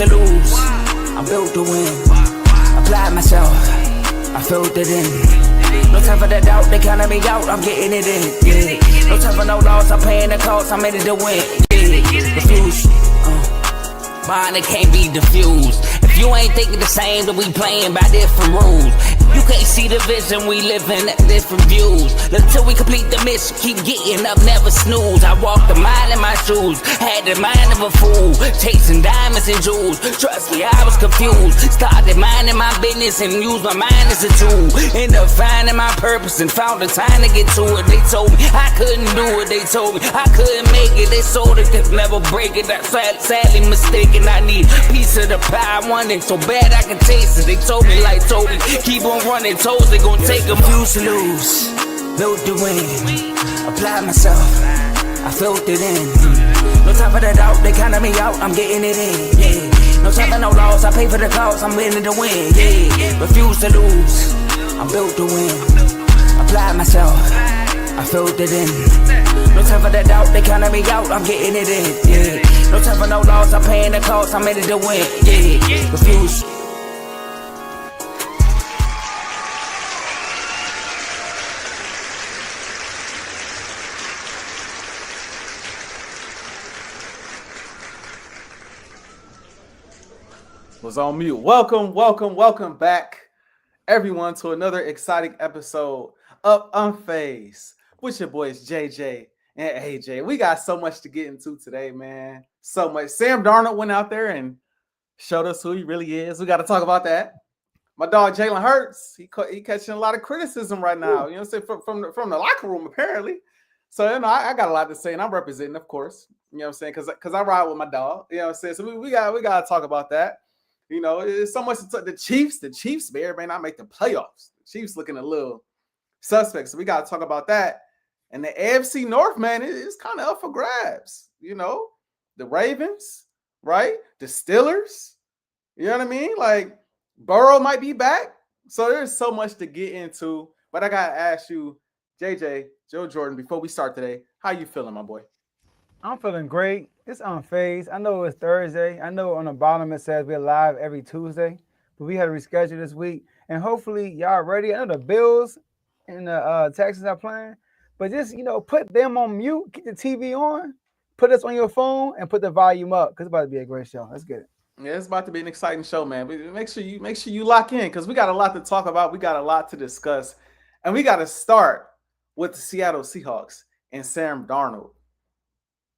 to lose. I'm built to win. Applied myself. I filled it in. No time for the doubt, they counted me out, I'm getting it in. Yeah. No time for no loss, I'm paying the cost, I'm in it to win. Yeah. Refuse. Mine, it can't be diffused. If you ain't thinking the same, then we playing by different rules. You can't see the vision, we living at different views. Until we complete the mission, keep getting up, never snooze. I walked a mile in my shoes, had the mind of a fool, chasing diamonds and jewels. Trust me, I was confused. Started minding my business and used my mind as a tool. Ended up finding my purpose and found the time to get to it. They told me I couldn't do it, they told me I couldn't make it. They sold it, could never break it. I sadly mistaken, I need a piece of the pie. I want it so bad I can taste it. They told me like Toby, keep on running toes, they gon' take a few to lose. Built to win, applied myself, I filled it in. No time for the doubt, they counted me out, I'm getting it in. Yeah. No time for no loss, I pay for the cost, I'm winning to win. Yeah. Refuse to lose, I'm built to win. Applied myself, I filled it in. No time for the doubt, they counted me out, I'm getting it in. Yeah. No time for no loss, I'm paying the cost, I'm in it to win. Yeah. Refuse. Was on mute. Welcome back, everyone, to another exciting episode of Unfazed with your boys JJ and AJ. We got so much to get into today, man. So much. Sam Darnold went out there and showed us who he really is. We got to talk about that. My dog Jalen Hurts, he catching a lot of criticism right now. You know what I'm saying, from the locker room apparently. So I got a lot to say, and I'm representing, of course. You know what I'm saying, because I ride with my dog. You know what I'm saying. So we got to talk about that. You know, it's so much the Chiefs may not make the playoffs. The Chiefs looking a little suspect. So we got to talk about that. And the AFC North, man, it's kind of up for grabs. You know, the Ravens, right? The Steelers. You know what I mean? Like, Burrow might be back. So there's so much to get into. But I got to ask you, JJ, Joe Jordan, before we start today, how you feeling, my boy? I'm feeling great. It's Unfazed. I know it's Thursday. I know on the bottom it says we're live every Tuesday, but we had to reschedule this week. And hopefully y'all ready. I know the Bills and the Texans are playing, but just, you know, put them on mute, get the TV on, put us on your phone, and put the volume up because it's about to be a great show. Let's get it. Yeah, it's about to be an exciting show, man. But make sure you lock in because we got a lot to talk about. We got a lot to discuss, and we got to start with the Seattle Seahawks and Sam Darnold.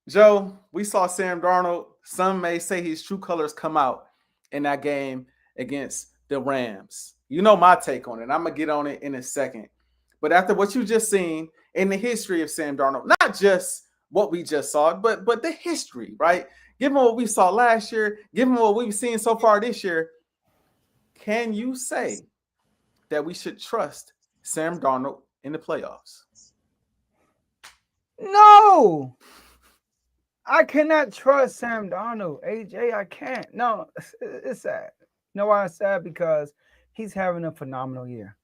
Joe, we saw Sam Darnold. Some may say his true colors come out in that game against the Rams. You know my take on it. I'm going to get on it in a second. But after what you just seen in the history of Sam Darnold, not just what we just saw, but the history, right? Given what we saw last year, given what we've seen so far this year, can you say that we should trust Sam Darnold in the playoffs? No! I cannot trust Sam Darnold. AJ, I can't. No, it's sad. You know why it's sad? Because he's having a phenomenal year.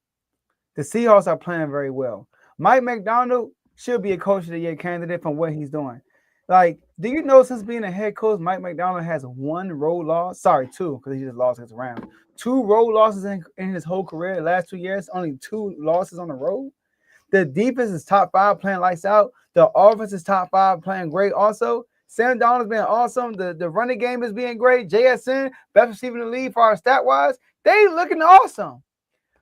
The Seahawks are playing very well. Mike McDonald should be a coach of the year candidate from what he's doing. Like, do you know since being a head coach, Mike McDonald has one road loss? Sorry, two, because he just lost his round. 2 road losses in his whole career. The last 2 years, only 2 losses on the road. The defense is top 5 playing lights out. The offense is top 5 playing great also. Sam Darnold has been awesome. The running game is being great. JSN, best receiver in the league for our stat-wise. They looking awesome.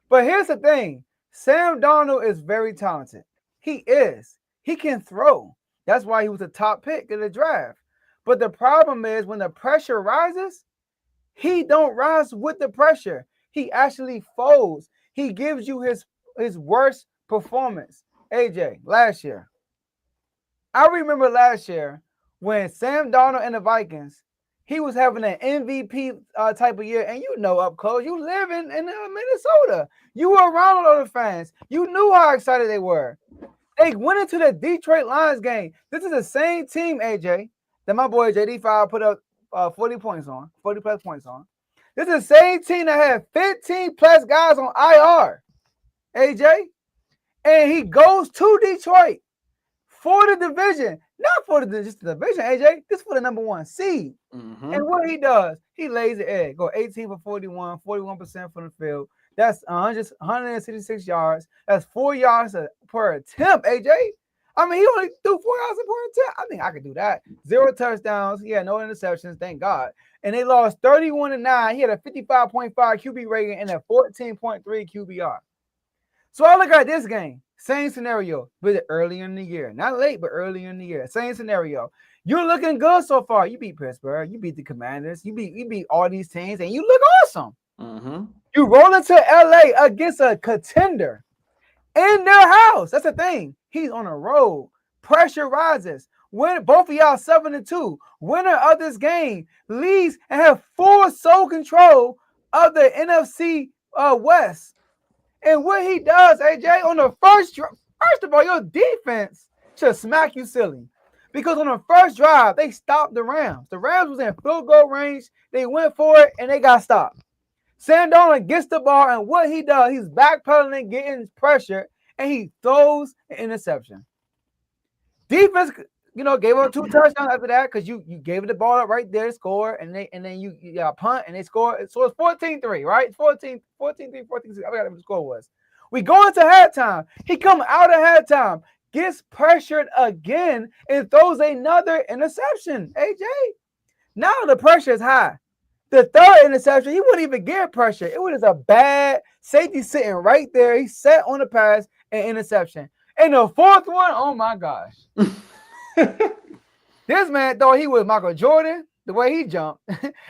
But here's the thing. Sam Darnold is very talented. He is. He can throw. That's why he was a top pick in the draft. But the problem is when the pressure rises, he don't rise with the pressure. He actually folds. He gives you his worst performance. AJ, last year. I remember last year when Sam Darnold and the Vikings, he was having an MVP type of year. And you know up close, you live in Minnesota. You were around all the fans. You knew how excited they were. They went into the Detroit Lions game. This is the same team, AJ, that my boy JD5 put up 40 plus points on. This is the same team that had 15 plus guys on IR, AJ. And he goes to Detroit, for the division, not for just the division, AJ. This for the number 1 seed. Mm-hmm. And what he does, he lays the egg. Go 18 for 41, 41% from the field. That's 166 yards. That's 4 yards per attempt, AJ. I mean, he only threw 4 yards per attempt. I think I could do that. 0 touchdowns. He had no interceptions, thank God. And they lost 31-9. He had a 55.5 QB rating and a 14.3 QBR. So I look at this game. Same scenario, but early in the year. Not late, but early in the year. Same scenario. You're looking good so far. You beat Pittsburgh. You beat the Commanders. You beat all these teams, and you look awesome. Mm-hmm. You roll into LA against a contender in their house. That's the thing. He's on a road. Pressure rises. When both of y'all 7-2, winner of this game leads and have full sole control of the NFC West. And what he does, AJ, on the first of all, your defense should smack you silly. Because on the first drive, they stopped the Rams. The Rams was in field goal range. They went for it, and they got stopped. Sam Darnold gets the ball, and what he does, he's backpedaling, getting pressure, and he throws an interception. Defense, gave up 2 touchdowns after that because you gave it the ball up right there, score, and then you got punt, and they score. So it's 14-3, right? 14-3, 14-6. I forgot what the score was. We go into halftime. He comes out of halftime, gets pressured again, and throws another interception. AJ, now the pressure is high. The third interception, he wouldn't even get pressure. It was a bad safety sitting right there. He sat on the pass and interception. And the fourth one, oh my gosh. This man thought he was Michael Jordan, the way he jumped.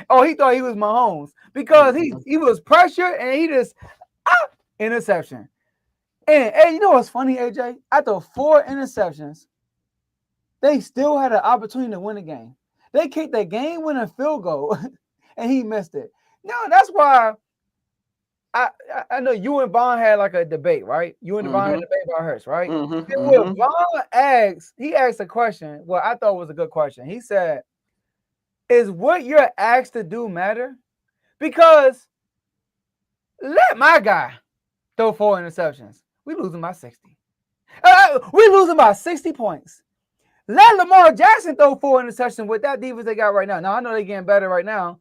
Oh, he thought he was Mahomes because he was pressured and he just interception. And you know what's funny, AJ? After 4 interceptions, they still had an opportunity to win the game. They kicked a game-winning field goal, and he missed it. Now, that's why I know you and Vaughn had like a debate, right? You and Vaughn had a debate about Hurts, right? And when Vaughn asked a question, well, I thought was a good question. He said, is what you're asked to do matter? Because let my guy throw 4 interceptions. We losing by 60. We losing by 60 points. Let Lamar Jackson throw 4 interceptions with that defense they got right now. Now, I know they're getting better right now,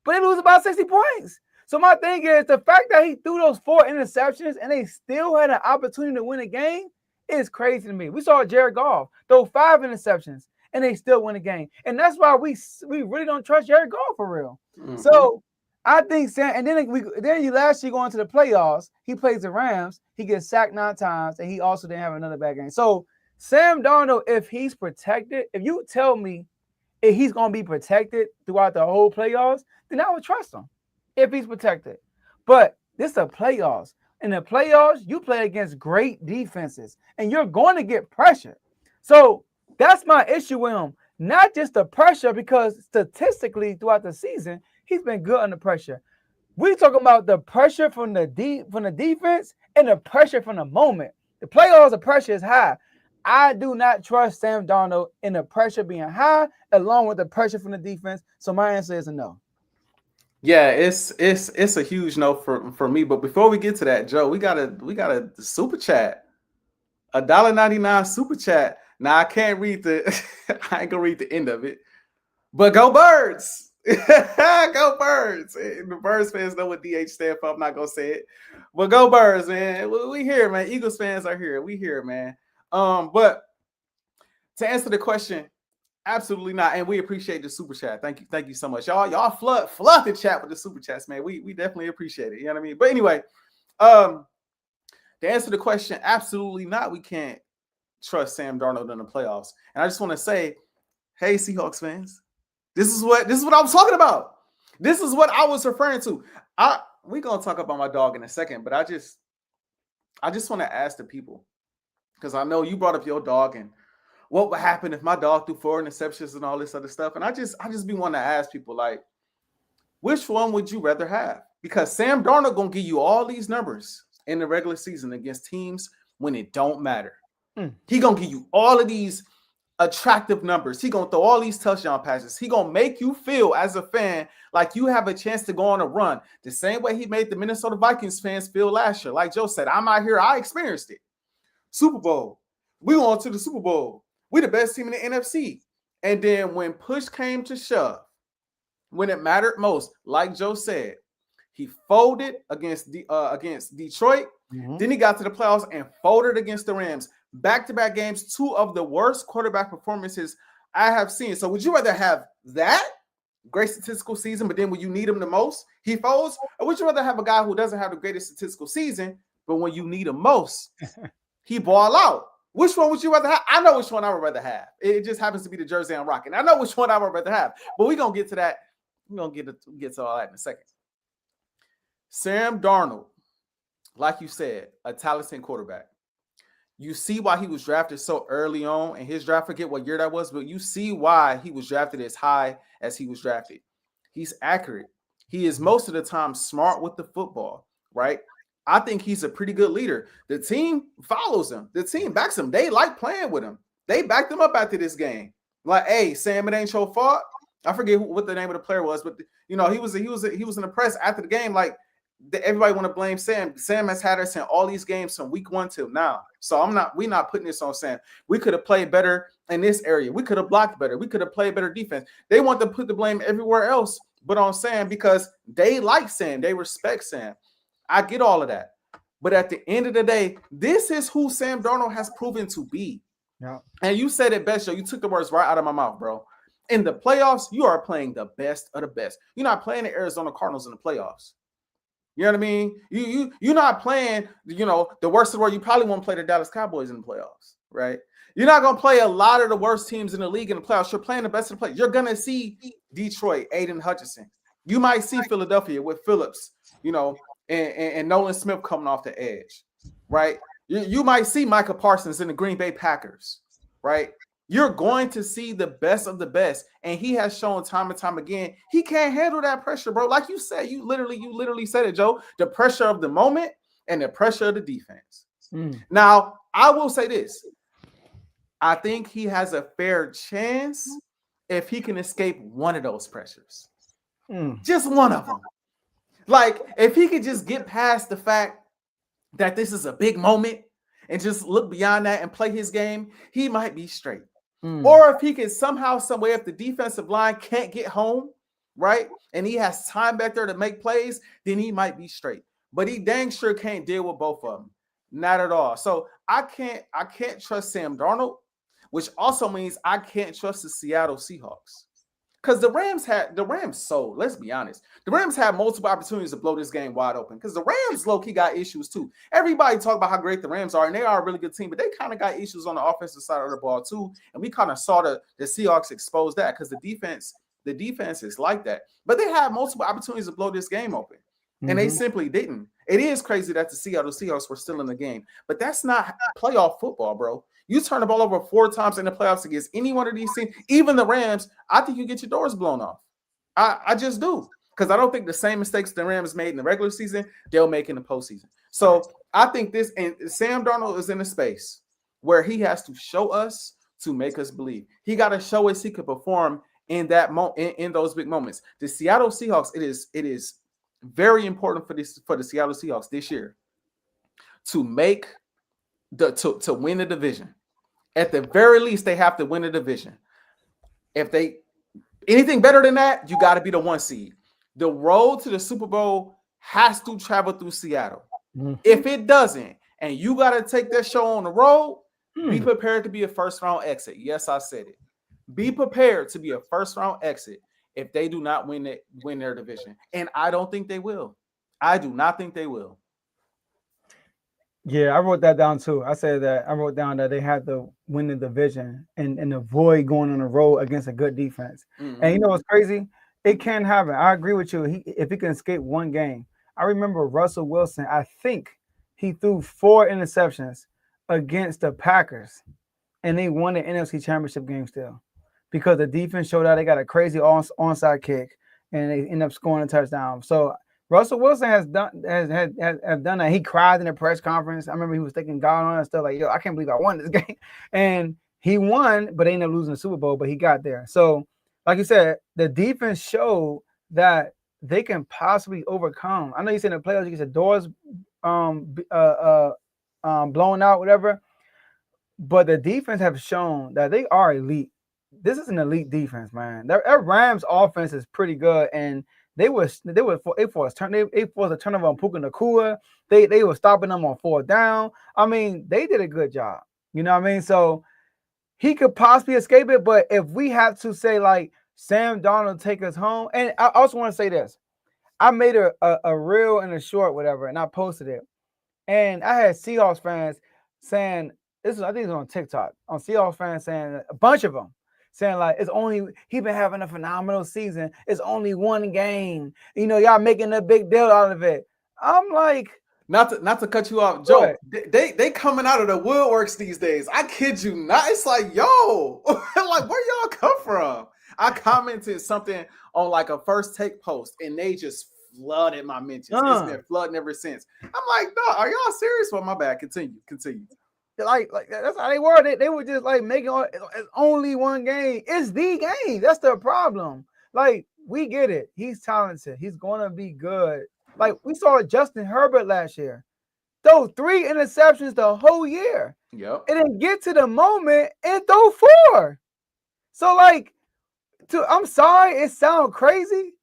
but they losing by 60 points. So my thing is the fact that he threw those 4 interceptions and they still had an opportunity to win a game is crazy to me. We saw Jared Goff throw 5 interceptions and they still win a game. And that's why we really don't trust Jared Goff for real. So I think Sam, and then you last year going to the playoffs, he plays the Rams, he gets sacked 9 times, and he also didn't have another bad game. So Sam Darnold, if he's protected, if you tell me if he's going to be protected throughout the whole playoffs, then I would trust him if he's protected. But this is the playoffs. In the playoffs, you play against great defenses, and you're going to get pressure. So that's my issue with him. Not just the pressure, because statistically throughout the season, he's been good under pressure. We're talking about the pressure from the defense and the pressure from the moment. The playoffs, the pressure is high. I do not trust Sam Darnold in the pressure being high, along with the pressure from the defense. So my answer is a no. Yeah, it's a huge no for me. But before we get to that, Joe, we got a super chat, $1.99 super chat. Now I can't read I ain't gonna read the end of it, but go Birds, go Birds. The Birds fans know what DH stands for. I'm not gonna say it, but go Birds, man. We here, man. Eagles fans are here. We here, man. But to answer the question, absolutely not. And we appreciate the super chat. Thank you so much. Y'all flood the chat with the super chats, man. We definitely appreciate it. You know what I mean? But anyway, to answer the question, absolutely not. We can't trust Sam Darnold in the playoffs. And I just want to say, hey, Seahawks fans, this is what I was talking about. This is what I was referring to. We're gonna talk about my dog in a second, but I just want to ask the people, because I know you brought up your dog and what would happen if my dog threw 4 interceptions and all this other stuff. And I just be wanting to ask people, like, which one would you rather have? Because Sam Darnold gonna give you all these numbers in the regular season against teams when it don't matter. He gonna give you all of these attractive numbers. He gonna throw all these touchdown passes. He gonna make you feel as a fan like you have a chance to go on a run, the same way he made the Minnesota Vikings fans feel last year. Like Joe said, I'm out here, I experienced it. Super Bowl, We going to the Super Bowl. We the best team in the NFC. And then when push came to shove, when it mattered most, like Joe said, he folded against Detroit. Mhm. Then he got to the playoffs and folded against the Rams. Back-to-back games, two of the worst quarterback performances I have seen. So would you rather have that great statistical season, but then when you need him the most, he folds? Or would you rather have a guy who doesn't have the greatest statistical season, but when you need him most, he ball out? Which one would you rather have? I know which one I would rather have. It just happens to be the jersey I'm rocking. I know which one I would rather have, but we're going to get to that. We're going to get to all that in a second. Sam Darnold, like you said, a talented quarterback. You see why he was drafted so early on in his draft. Forget what year that was, but you see why he was drafted as high as he was drafted. He's accurate. He is most of the time smart with the football, right? I think he's a pretty good leader. The team follows him. The team backs him. They like playing with him. They backed him up after this game. Like, hey, Sam, it ain't your fault. I forget what the name of the player was, but he was in the press after the game. Like, everybody want to blame Sam. Sam has had us in all these games from week 1 till now. So we're not putting this on Sam. We could have played better in this area. We could have blocked better. We could have played better defense. They want to put the blame everywhere else but on Sam because they like Sam. They respect Sam. I get all of that. But at the end of the day, this is who Sam Darnold has proven to be. Yeah. And you said it best, Joe. You took the words right out of my mouth, bro. In the playoffs, you are playing the best of the best. You're not playing the Arizona Cardinals in the playoffs. You know what I mean? You're not playing, the worst of the worst. You probably won't play the Dallas Cowboys in the playoffs, right? You're not going to play a lot of the worst teams in the league in the playoffs. You're playing the best of the players. You're going to see Detroit, Aiden Hutchinson. You might see Philadelphia with Phillips, and Nolan Smith coming off the edge, right? You might see Micah Parsons in the Green Bay Packers, right? You're going to see the best of the best. And he has shown time and time again, he can't handle that pressure, bro. Like you said, you literally said it, Joe. The pressure of the moment and the pressure of the defense. Now, I will say this. I think he has a fair chance if he can escape one of those pressures. Just one of them. Like, if he could just get past the fact that this is a big moment and just look beyond that and play his game, he might be straight. Or if he can somehow, some way, if the defensive line can't get home, right, and he has time back there to make plays, then he might be straight. But he dang sure can't deal with both of them. Not at all. So I can't trust Sam Darnold, which also means I can't trust the Seattle Seahawks. Because the Rams sold, let's be honest. The Rams had multiple opportunities to blow this game wide open. Because the Rams low-key got issues too. Everybody talk about how great the Rams are, and they are a really good team, but they kind of got issues on the offensive side of the ball too. And we kind of saw the Seahawks expose that because the defense is like that. But they had multiple opportunities to blow this game open. And they simply didn't. It is crazy that the Seattle Seahawks were still in the game. But that's not playoff football, bro. You turn the ball over 4 times in the playoffs against any one of these teams, even the Rams, I think you get your doors blown off. I just do. Because I don't think the same mistakes the Rams made in the regular season, they'll make in the postseason. So I think this, and Sam Darnold is in a space where he has to show us to make us believe. He got to show us he could perform in that in those big moments. The Seattle Seahawks, it is very important for the Seattle Seahawks this year to make to win the division. At the very least, they have to win the division. If they anything better than that, you got to be the 1 seed. The road to the Super Bowl has to travel through Seattle. If it doesn't, and you got to take that show on the road, be prepared to be a first-round exit. Yes, I said it. Be prepared to be a first-round exit if they do not win their division. And I don't think they will. I do not think they will. Yeah, I wrote that down too. I wrote down that they had to win the division and avoid going on the road against a good defense. And you know what's crazy? It can happen. I agree with you. If he can escape one game. I remember Russell Wilson, I think he threw 4 interceptions against the Packers, and they won the NFC Championship game still because the defense showed out. They got a crazy onside kick, and they end up scoring a touchdown. So Russell Wilson has done that. He cried in the press conference. I remember he was thanking God on it and stuff like, yo, I can't believe I won this game. And he won, but they ended up losing the Super Bowl, but he got there. So, like you said, the defense showed that they can possibly overcome. I know you said in the playoffs, you get the doors blown out, whatever. but the defense have shown that they are elite. This is an elite defense, man. Their Rams offense is pretty good, and they forced a turnover on Puka Nacua. They were stopping them on 4th down. I mean, they did a good job. You know what I mean? So he could possibly escape it, but if we have to say like Sam Darnold take us home, and I also want to say this, I made a reel and a short, whatever, and I posted it, and I had Seahawks fans saying this is, I think it's on TikTok, on Seahawks fans saying, a bunch of them saying like he been having a phenomenal season. It's only one game. You know, y'all making a big deal out of it. I'm like, not to cut you off, Joe. They coming out of the woodworks these days. I kid you not. It's like, yo, like where y'all come from? I commented something on like a First Take post, and they just flooded my mentions. It's been flooding ever since. I'm like, no, are y'all serious? Well, my bad. Continue. Like that's how they were. They were just like making it's only one game. It's the game. That's the problem. Like, we get it. He's talented. He's gonna be good. Like, we saw Justin Herbert last year. Throw 3 interceptions the whole year. Yep. And then get to the moment and throw 4. So like, I'm sorry, it sounds crazy,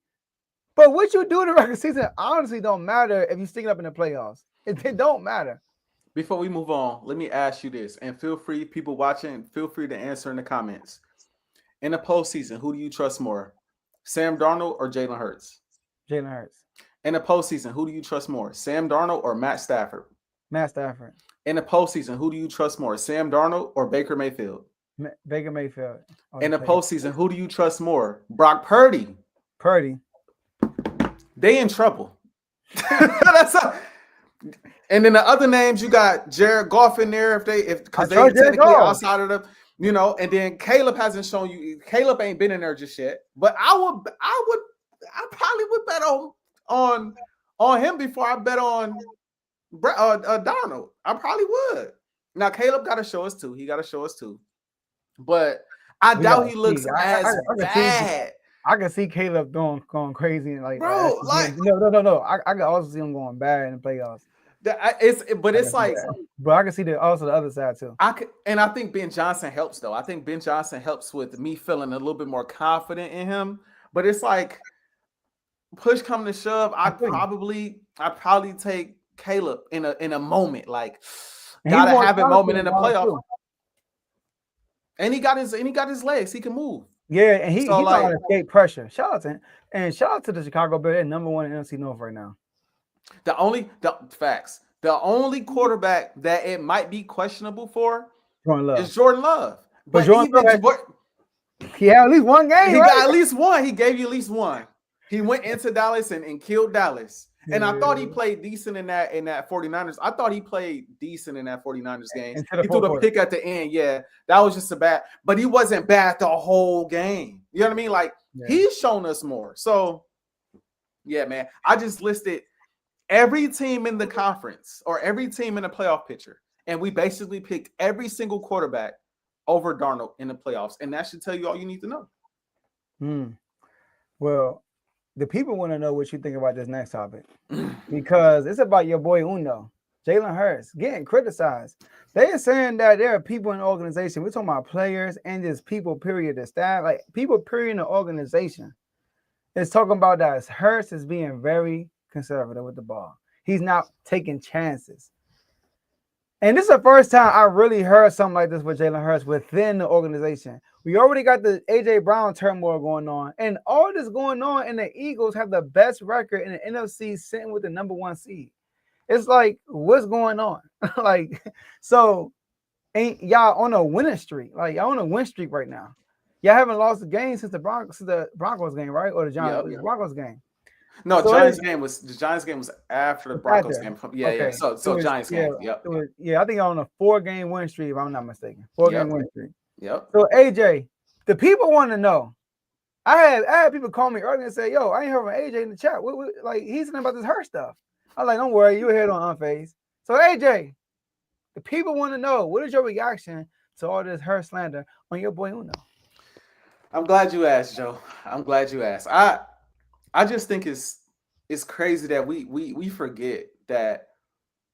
but what you do in the regular season honestly don't matter if you stick it up in the playoffs. It don't matter. Before we move on, let me ask you this, and feel free, people watching, feel free to answer in the comments. In the postseason, who do you trust more, Sam Darnold or Jalen Hurts? Jalen Hurts. In the postseason, who do you trust more, Sam Darnold or Matt Stafford? Matt Stafford. In the postseason, who do you trust more, Sam Darnold or Baker Mayfield? Baker Mayfield. In the postseason, who do you trust more, Brock Purdy? Purdy. They in trouble. And then the other names, you got Jared Goff in there because they technically outside of the, you know, and then Caleb hasn't shown you. Caleb ain't been in there just yet. But I probably would bet on him before I bet on Darnold. I probably would. Now Caleb got to show us too. He got to show us too. But I doubt he looks as bad. I can see Caleb going crazy and like, bro, like no. I can also see him going bad in the playoffs. It's like, but I can see the other side too. And I think Ben Johnson helps though. I think Ben Johnson helps with me feeling a little bit more confident in him. But it's like, push come to shove, I'd probably take Caleb in a moment, like gotta have a moment in the playoff. And he got his legs. He can move. Yeah, and he got to escape pressure. Shout out to him. And shout out to the Chicago Bears. They're number 1 in NFC North right now. The only quarterback that it might be questionable for is Jordan Love. But Jordan Love, he had at least one game. He got at least one. He gave you at least one. He went into Dallas and killed Dallas. And I thought he played decent in that 49ers. I thought he played decent in that 49ers game. He threw the pick at the end. Yeah, that was just a bad. But he wasn't bad the whole game. You know what I mean? Like, he's shown us more. So, yeah, man. I just listed every team in the conference or every team in the playoff picture. And we basically picked every single quarterback over Darnold in the playoffs. And that should tell you all you need to know. Well, the people want to know what you think about this next topic because it's about your boy Uno, Jalen Hurts, getting criticized. They're saying that there are people in the organization. We're talking about players and just people, period, the staff, like people, period, in the organization. It's talking about that Hurts is being very conservative with the ball. He's not taking chances. And this is the first time I really heard something like this with Jalen Hurts within the organization. We already got the Ajae Brown turmoil going on, and all this going on, and the Eagles have the best record in the NFC, sitting with the number 1 seed. It's like, what's going on? Like, so ain't y'all on a winning streak? Like, y'all on a win streak right now. Y'all haven't lost a game since the Broncos game, right? Or the Broncos game. No, so the Giants game was after the Broncos game. Yeah. So Giants game. Yep. I think I'm on a 4-game win streak, if I'm not mistaken. 4-game win streak. Yep. So AJ, the people want to know. I had people call me earlier and say, "Yo, I ain't heard from AJ in the chat. Like, he's saying about this Hurt stuff." I was like, "Don't worry, you're here on Unfazed." So AJ, the people want to know, what is your reaction to all this Hurt slander on your boy Uno? I'm glad you asked, Joe. I'm glad you asked. I just think it's crazy that we forget that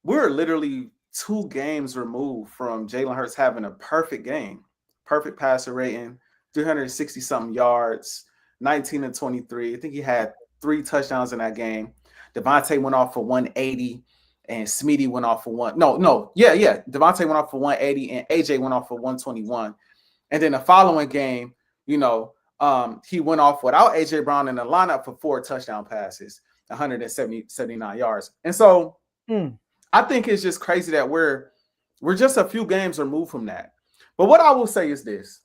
we're literally 2 games removed from Jalen Hurts having a perfect game, perfect passer rating, 360 something yards, 19 and 23. I think he had 3 touchdowns in that game. Devontae went off for 180 and Smeedy went off for Devontae went off for 180 and Ajae went off for 121. And then the following game, he went off without AJ Brown in the lineup for 4 touchdown passes, 179 yards. And so I think it's just crazy that we're just a few games removed from that. But what I will say is this.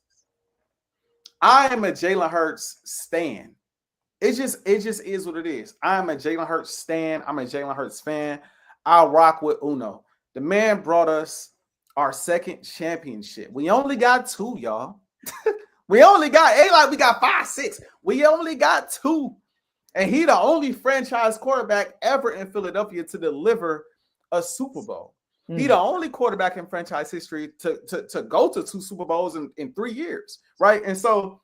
I am a Jalen Hurts stan. It just is what it is. I'm a Jalen Hurts stan. I'm a Jalen Hurts fan. I rock with Uno. The man brought us our 2nd championship. We only got 2, y'all. We got 5, 6. We only got 2. And he the only franchise quarterback ever in Philadelphia to deliver a Super Bowl. He the only quarterback in franchise history to go to 2 Super Bowls in 3 years, right? And so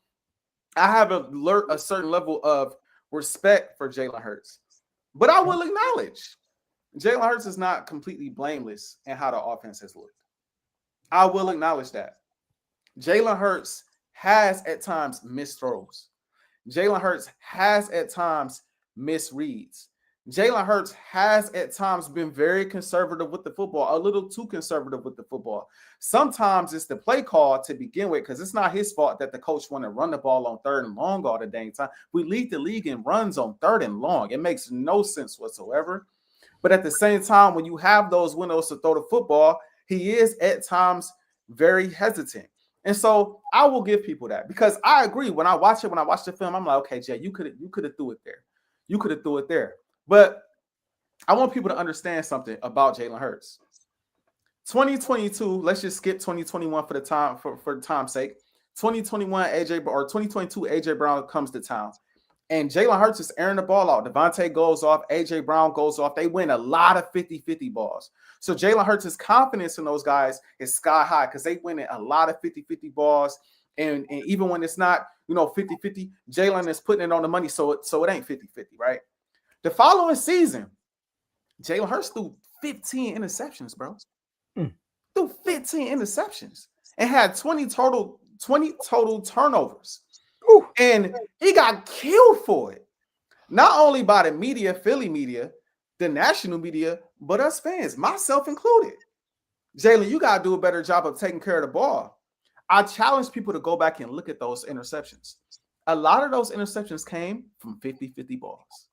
I have a certain level of respect for Jalen Hurts. But I will acknowledge Jalen Hurts is not completely blameless in how the offense has looked. I will acknowledge that. Jalen Hurts has at times missed throws. Jalen Hurts has at times misreads. Jalen Hurts has at times been very conservative with the football, a little too conservative with the football. Sometimes it's the play call to begin with, because it's not his fault that the coach want to run the ball on 3rd and long all the dang time. We lead the league in runs on 3rd and long. It makes no sense whatsoever. But at the same time, when you have those windows to throw the football, he is at times very hesitant. And so I will give people that, because I agree. When I watch the film, I'm like, okay, Jay, you could have threw it there. You could have threw it there. But I want people to understand something about Jalen Hurts. 2022, let's just skip 2021 for time's sake. 2021 2022 AJ Brown comes to town. And Jalen Hurts is airing the ball out. Devontae goes off. AJ Brown goes off. They win a lot of 50-50 balls. So Jalen Hurts' confidence in those guys is sky high, because they win a lot of 50-50 balls. And even when it's not, 50-50, Jalen is putting it on the money. So it ain't 50-50, right? The following season, Jalen Hurts threw 15 interceptions, bro. Threw 15 interceptions and had 20 total turnovers. Ooh. And he got killed for it. Not only by the media, Philly media, the national media, but us fans, myself included. Jalen, you got to do a better job of taking care of the ball. I challenge people to go back and look at those interceptions. A lot of those interceptions came from 50-50 balls.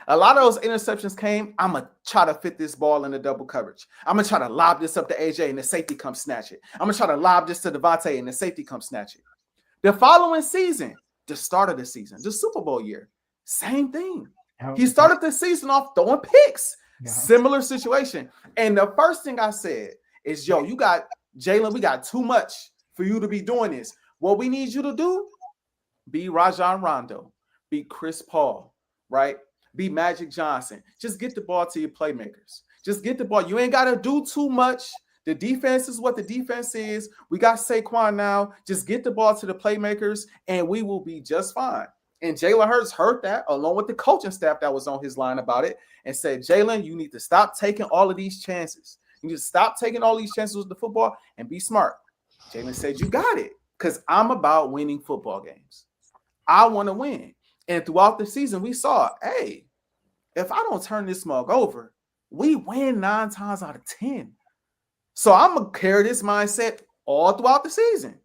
A lot of those interceptions came, I'm going to try to fit this ball in the double coverage. I'm going to try to lob this up to AJ and the safety comes snatch it. I'm going to try to lob this to Devontae and the safety comes snatch it. The following season, the start of the season, the Super Bowl year, same thing. He started the season off throwing picks. Yeah. Similar situation. And the first thing I said is, you got Jalen, we got too much for you to be doing this. What we need you to do, be Rajon Rondo, be Chris Paul, right? Be Magic Johnson. Just get the ball to your playmakers. Just get the ball. You ain't got to do too much. The defense is what the defense is. We got Saquon now. Just get the ball to the playmakers, and we will be just fine. And Jalen Hurts heard that, along with the coaching staff that was on his line about it, and said, Jalen, you need to stop taking all of these chances. You need to stop taking all these chances with the football and be smart. Jalen said, you got it, because I'm about winning football games. I want to win. And throughout the season, we saw, hey, if I don't turn this mug over, we win 9 times out of 10. So I'm going to carry this mindset all throughout the season.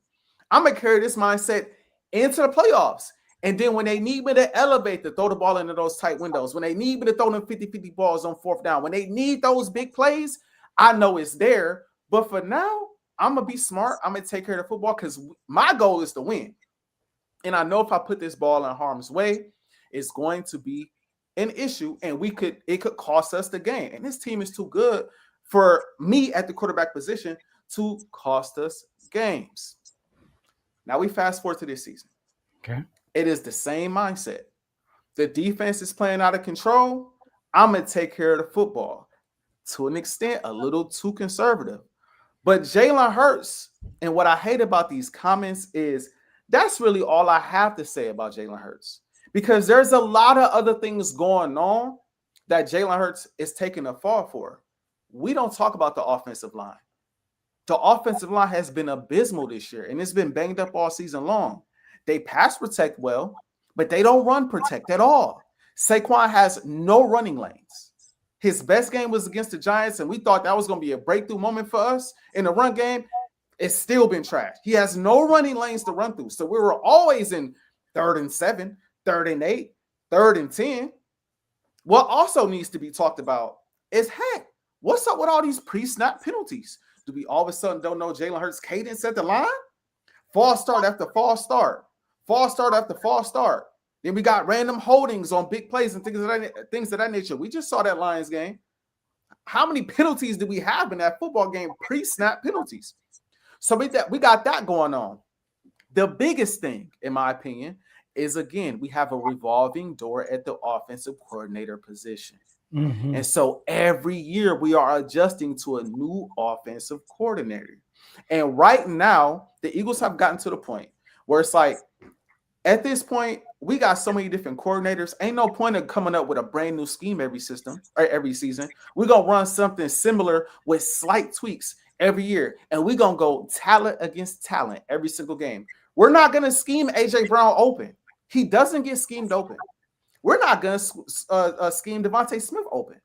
I'm going to carry this mindset into the playoffs. And then when they need me to elevate to throw the ball into those tight windows, when they need me to throw them 50-50 balls on 4th down, when they need those big plays, I know it's there. But for now, I'm going to be smart. I'm going to take care of the football, because my goal is to win. And I know if I put this ball in harm's way, it's going to be an issue, and it could cost us the game. And this team is too good for me at the quarterback position to cost us games. Now we fast forward to this season. Okay. It is the same mindset. The defense is playing out of control. I'm going to take care of the football. To an extent, a little too conservative. But Jalen Hurts, and what I hate about these comments is that's really all I have to say about Jalen Hurts. Because there's a lot of other things going on that Jalen Hurts is taking a fall for. we don't talk about the offensive line. The offensive line has been abysmal this year, and it's been banged up all season long. They pass protect well, but they don't run protect at all. Saquon has no running lanes. His best game was against the Giants, and we thought that was going to be a breakthrough moment for us in the run game. It's still been trash. He has no running lanes to run through. So we were always in 3rd and 7, 3rd and 8, 3rd and 10. What also needs to be talked about is, heck, what's up with all these pre-snap penalties? Do we all of a sudden don't know Jalen Hurts' cadence at the line? False start after false start. False start after false start. Then we got random holdings on big plays and things of that nature. We just saw that Lions game. How many penalties do we have in that football game? Pre-snap penalties. So we got that going on. The biggest thing, in my opinion, is, again, we have a revolving door at the offensive coordinator position. Mm-hmm. And so every year we are adjusting to a new offensive coordinator. And right now, the Eagles have gotten to the point where it's like, at this point, we got so many different coordinators. Ain't no point in coming up with a brand new scheme every season. We're going to run something similar with slight tweaks every year. And we're going to go talent against talent every single game. We're not going to scheme Ajae Brown open. He doesn't get schemed open. We're not going to scheme Devontae Smith open.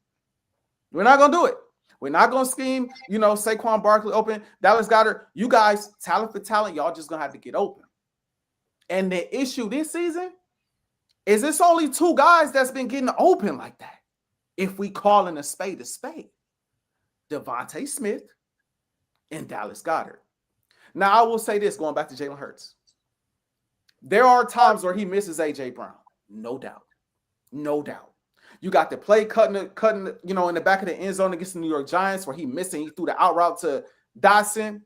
We're not going to do it. We're not going to scheme, Saquon Barkley open, Dallas Goedert. You guys, talent for talent, y'all just going to have to get open. And the issue this season is it's only 2 guys that's been getting open like that. If we call in a spade, Devontae Smith and Dallas Goedert. Now, I will say this, going back to Jalen Hurts. There are times where he misses Ajae Brown. No doubt. No doubt. You got the play cutting, in the back of the end zone against the New York Giants where he missed and he threw the out route to Dotson.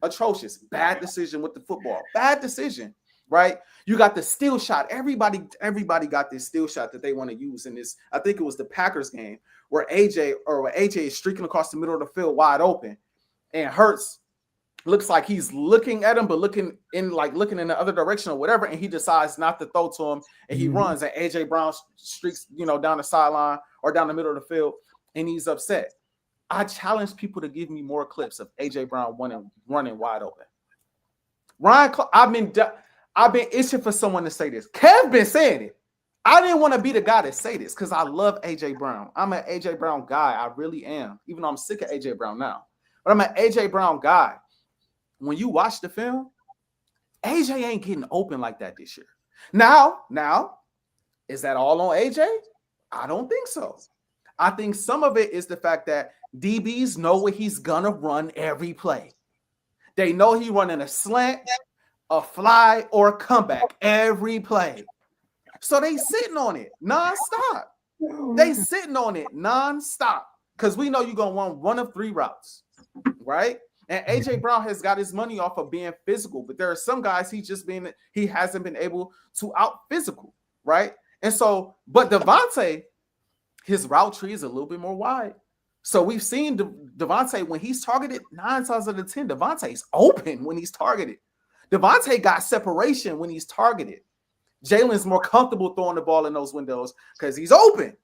Atrocious. Bad decision with the football. Bad decision, right? You got the steal shot. Everybody got this steal shot that they want to use in this. I think it was the Packers game where Ajae is streaking across the middle of the field wide open, and Hurts looks like he's looking at him, but looking in the other direction or whatever, and he decides not to throw to him, and he runs, and Ajae Brown streaks, down the sideline or down the middle of the field, and he's upset. I challenge people to give me more clips of Ajae Brown running wide open. I've been itching for someone to say this. Kev been saying it. I didn't want to be the guy to say this because I love Ajae Brown. I'm an Ajae Brown guy. I really am, even though I'm sick of Ajae Brown now. But I'm an Ajae Brown guy. When you watch the film, Ajae ain't getting open like that this year. Now, is that all on Ajae? I don't think so. I think some of it is the fact that DBs know what he's gonna run every play. They know he's running a slant, a fly, or a comeback every play. So they sitting on it nonstop. Because we know you're gonna run one of 3 routes, right? And Ajae Brown has got his money off of being physical, but there are some guys he hasn't been able to out physical, right? And so, but Devontae, his route tree is a little bit more wide. So we've seen Devontae when he's targeted 9 times out of 10, Devontae's open when he's targeted. Devontae got separation when he's targeted. Jalen's more comfortable throwing the ball in those windows because he's open.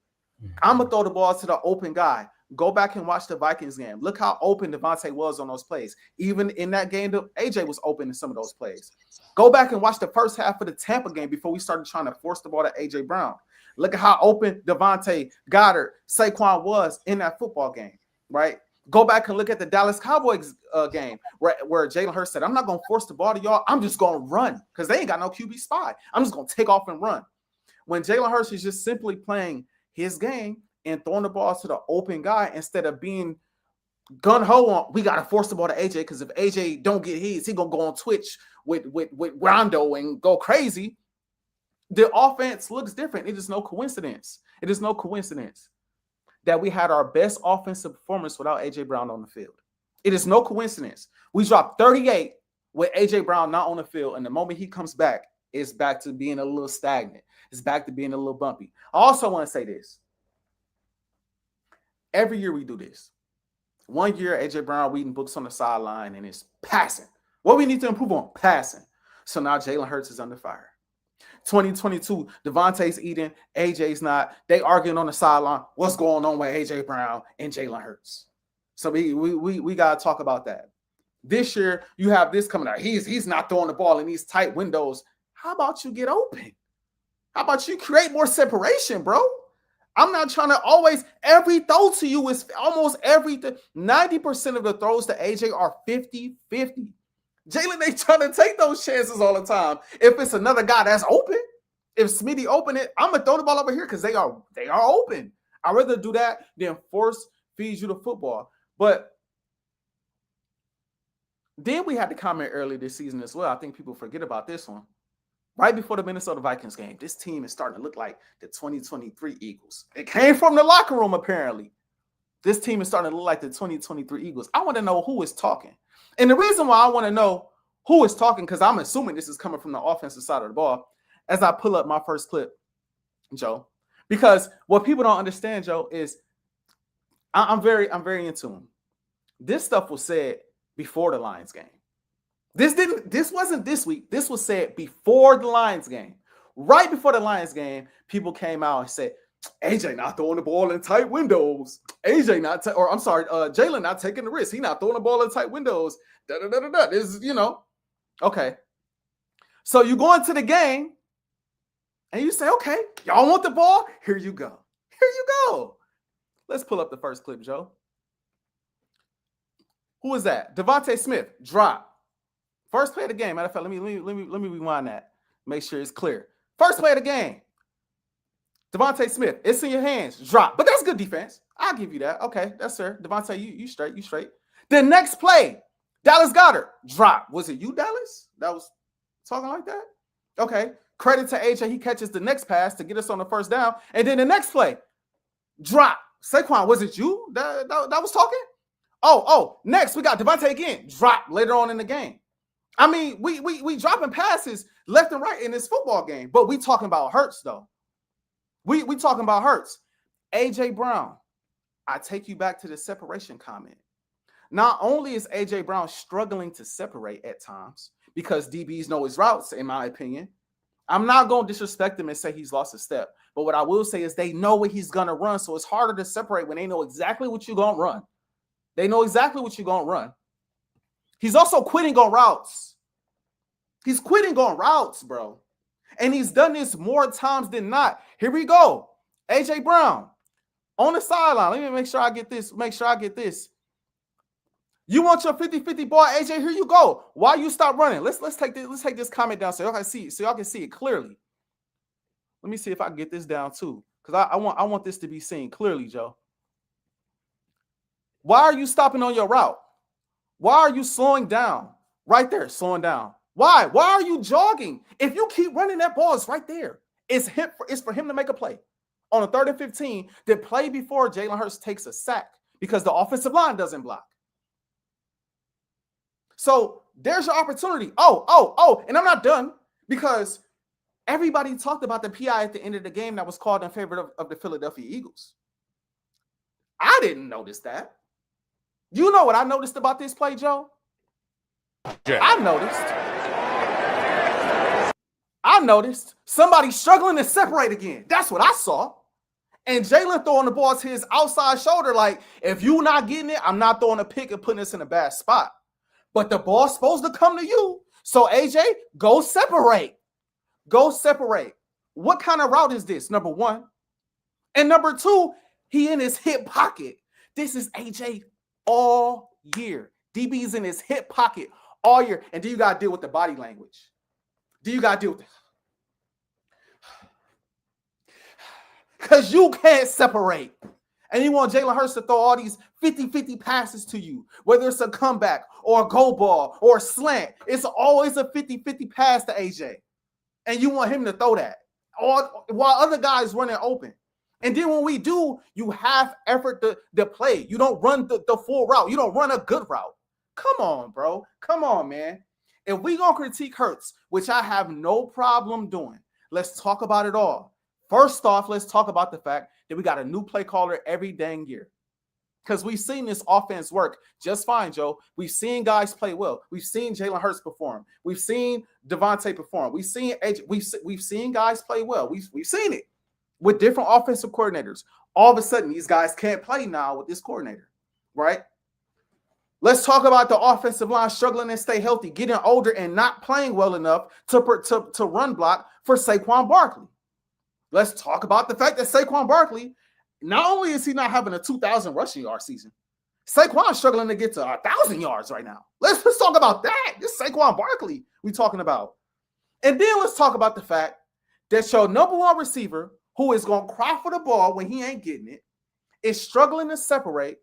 I'm going to throw the ball to the open guy. Go back and watch the Vikings game. Look how open Devontae was on those plays. Even in that game, Ajae was open in some of those plays. Go back and watch the first half of the Tampa game before we started trying to force the ball to Ajae Brown. Look at how open Devontae, Goddard, Saquon was in that football game, right? Go back and look at the Dallas Cowboys game where Jalen Hurts said, I'm not going to force the ball to y'all. I'm just going to run because they ain't got no QB spy. I'm just going to take off and run. When Jalen Hurts is just simply playing his game and throwing the ball to the open guy instead of being gun-ho on, we got to force the ball to Ajae because if Ajae don't get his, he going to go on Twitch with Rondo and go crazy. The offense looks different. It is no coincidence. That we had our best offensive performance without Ajae Brown on the field. It is no coincidence. We dropped 38 with Ajae Brown not on the field, and the moment he comes back, it's back to being a little stagnant. It's back to being a little bumpy. I also want to say this. Every year we do this. One year, Ajae Brown reading books on the sideline, and it's passing. What we need to improve on? Passing. So now Jalen Hurts is under fire. 2022, Devontae's eating, Ajae's not. They arguing on the sideline. What's going on with Ajae Brown and Jalen Hurts? So we got to talk about that. This year, you have this coming out. He's not throwing the ball in these tight windows. How about you get open? How about you create more separation, bro? I'm not trying to always, every throw to you is almost everything. 90% of the throws to AJ are 50-50. Jalen ain't trying to take those chances all the time. If it's another guy that's open, if Smitty open it, I'm going to throw the ball over here because they are open. I'd rather do that than force feed you the football. But then we had the comment earlier this season as well. I think people forget about this one. Right before the Minnesota Vikings game, this team is starting to look like the 2023 Eagles. It came from the locker room, apparently. This team is starting to look like the 2023 Eagles. I want to know who is talking. And the reason why I want to know who is talking, because I'm assuming this is coming from the offensive side of the ball, as I pull up my first clip, Joe. Because what people don't understand, Joe, is I'm very in tune. This stuff was said before the Lions game. This wasn't this week. This was said before the Lions game. Right before the Lions game, people came out and said, AJ not throwing the ball in tight windows. Jalen not taking the risk. He not throwing the ball in tight windows. This is, okay. So you go into the game and you say, okay, y'all want the ball? Here you go. Here you go. Let's pull up the first clip, Joe. Who is that? Devontae Smith, drop. First play of the game. Matter of fact, let me rewind that. Make sure it's clear. First play of the game. Devontae Smith, it's in your hands. Drop. But that's good defense. I'll give you that. Okay, that's fair. Devontae, you straight. You straight. The next play, Dallas Goedert. Drop. Was it you, Dallas? That was talking like that? Okay. Credit to Ajae. He catches the next pass to get us on the first down. And then the next play, drop. Saquon, was it you that was talking? Oh, next we got Devontae again. Drop later on in the game. I mean, we dropping passes left and right in this football game, but we talking about Hurts though. We talking about Hurts. AJ Brown, I take you back to the separation comment. Not only is AJ Brown struggling to separate at times because DBs know his routes, in my opinion. I'm not going to disrespect him and say he's lost a step, but what I will say is they know what he's going to run, so it's harder to separate when they know exactly what you're going to run. They know exactly what you're going to run. He's also quitting on routes. He's quitting on routes, bro. And he's done this more times than not. Here we go. AJ Brown on the sideline. Let me make sure I get this. You want your 50-50 ball, AJ? Here you go. Why you stop running? Let's take this comment down so y'all can see it clearly. Let me see if I can get this down too. Because I want this to be seen clearly, Joe. Why are you stopping on your route? Why are you slowing down? Right there, slowing down. Why? Why are you jogging? If you keep running, that ball is right there. It's for him to make a play. On a 3rd and 15, the play before Jalen Hurts takes a sack because the offensive line doesn't block. So there's your opportunity. Oh, and I'm not done because everybody talked about the PI at the end of the game that was called in favor of the Philadelphia Eagles. I didn't notice that. You know what I noticed about this play, Joe? Yeah. I noticed somebody struggling to separate again. That's what I saw. And Jalen throwing the ball to his outside shoulder like, if you're not getting it, I'm not throwing a pick and putting us in a bad spot. But the ball's supposed to come to you. So, AJ, go separate. Go separate. What kind of route is this, number one? And number two, he in his hip pocket. This is AJ all year. DB's in his hip pocket all year. And do you got to deal with the body language? Do you got to deal with it? Because you can't separate. And you want Jalen Hurts to throw all these 50-50 passes to you, whether it's a comeback or a go ball or a slant. It's always a 50-50 pass to AJ. And you want him to throw that while other guys running open. And then when we do, you have effort to play. You don't run the full route. You don't run a good route. Come on, bro. Come on, man. If we going to critique Hurts, which I have no problem doing, let's talk about it all. First off, let's talk about the fact that we got a new play caller every dang year. Because we've seen this offense work just fine, Joe. We've seen guys play well. We've seen Jalen Hurts perform. We've seen Devontae perform. We've seen we've seen guys play well. We've seen it with different offensive coordinators. All of a sudden, these guys can't play now with this coordinator, right? Let's talk about the offensive line struggling to stay healthy, getting older, and not playing well enough to run block for Saquon Barkley. Let's talk about the fact that Saquon Barkley, not only is he not having a 2,000 rushing yard season, Saquon's struggling to get to 1,000 yards right now. Let's talk about that. This Saquon Barkley we talking about. And then let's talk about the fact that your number one receiver, who is going to cry for the ball when he ain't getting it, is struggling to separate